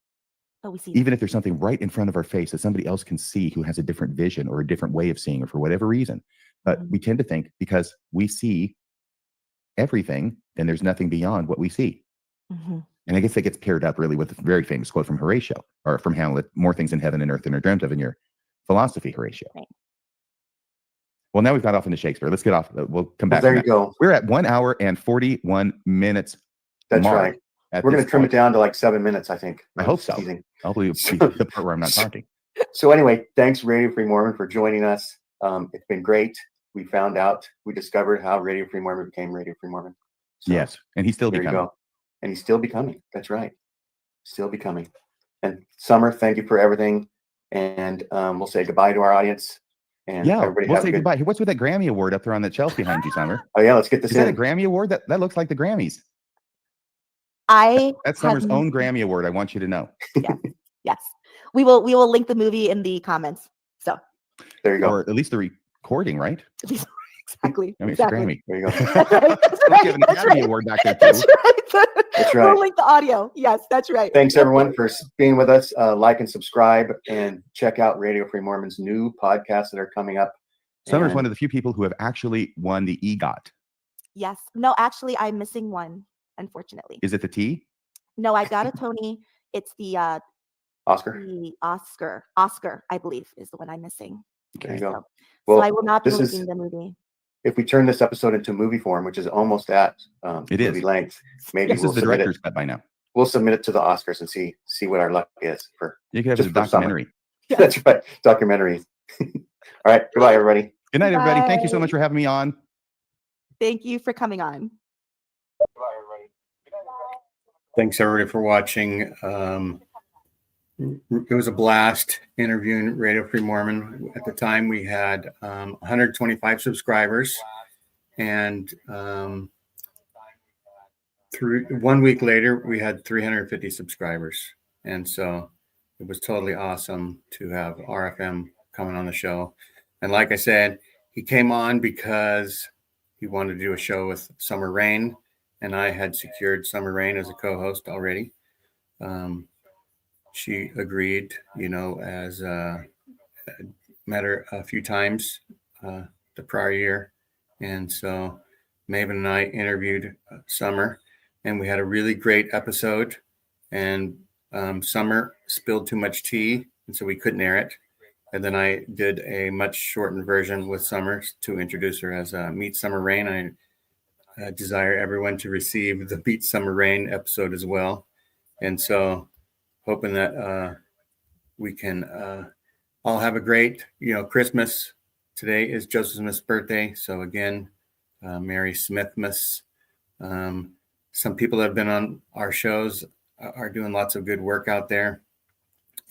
But we see even if there's something right in front of our face that somebody else can see who has a different vision or a different way of seeing or for whatever reason. But we tend to think because we see everything, then there's nothing beyond what we see. And I guess that gets paired up really with a very famous quote from Horatio, or from Hamlet, more things in heaven and earth than are dreamt of in your philosophy, Horatio. Right. Well, now we've got off into Shakespeare. Let's get off. We'll come back. There you go. We're at 1 hour and 41 minutes. That's right. We're going to trim it down to like 7 minutes, I think. I hope so. I'll believe the part where I'm not talking. So anyway, thanks Radio Free Mormon for joining us. It's been great. We discovered how Radio Free Mormon became Radio Free Mormon. So yes, and he's still becoming. And he's still becoming. That's right. Still becoming. And Summer, thank you for everything. And we'll say goodbye to our audience. And we'll say goodbye. What's with that Grammy Award up there on that shelf behind you, Summer? Oh yeah, let's get this in. Is that a Grammy Award? That looks like the Grammys. That's Summer's own Grammy Award. I want you to know. Yes. We will link the movie in the comments. So there you go. Or at least the recording, right? Exactly. I mean, exactly. It's a Grammy. There you go. That's right. We're giving a Grammy Award back there too. That's right. That's right. We'll link the audio. Yes, that's right. Thanks everyone for being with us. Like and subscribe and check out Radio Free Mormon's new podcasts that are coming up. Summer's one of the few people who have actually won the EGOT. Yes. No, actually, I'm missing one, unfortunately. Is it the T? No, I got a Tony. It's the Oscar. Oscar, I believe, is the one I'm missing. There you go. So, Well, I will not be this is- linking the movie. If we turn this episode into movie form, which is almost at It movie is. length, maybe This we'll is the submit director's it. cut by now. We'll submit it to the Oscars and see what our luck is for. You could have Just a for summer. documentary. That's right, documentary. All right, goodbye, everybody. Good night, everybody. Thank you so Bye. much for having me on. Thank you for coming on. Thanks everybody for watching. It was a blast interviewing Radio Free Mormon. At the time, we had 125 subscribers, and through 1 week later, we had 350 subscribers. And so it was totally awesome to have RFM coming on the show. And like I said, he came on because he wanted to do a show with Summer Rain, and I had secured Summer Rain as a co-host already. She agreed, as met her a few times the prior year. And so Maven and I interviewed Summer, and we had a really great episode. And Summer spilled too much tea, and so we couldn't air it. And then I did a much shortened version with Summer to introduce her as Meet Summer Rain. I desire everyone to receive the Meet Summer Rain episode as well. And so hoping that we can all have a great, Christmas. Today is Joseph Smith's birthday. So again, Merry Smithmas. Some people that have been on our shows are doing lots of good work out there.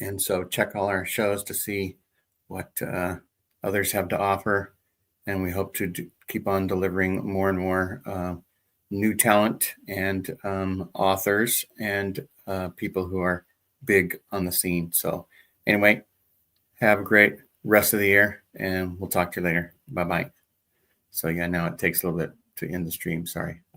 And so check all our shows to see what others have to offer. And we hope to keep on delivering more and more new talent and authors and people who are big on the scene. So anyway, have a great rest of the year, and we'll talk to you later. Bye-bye. So yeah, now it takes a little bit to end the stream. Sorry. Bye.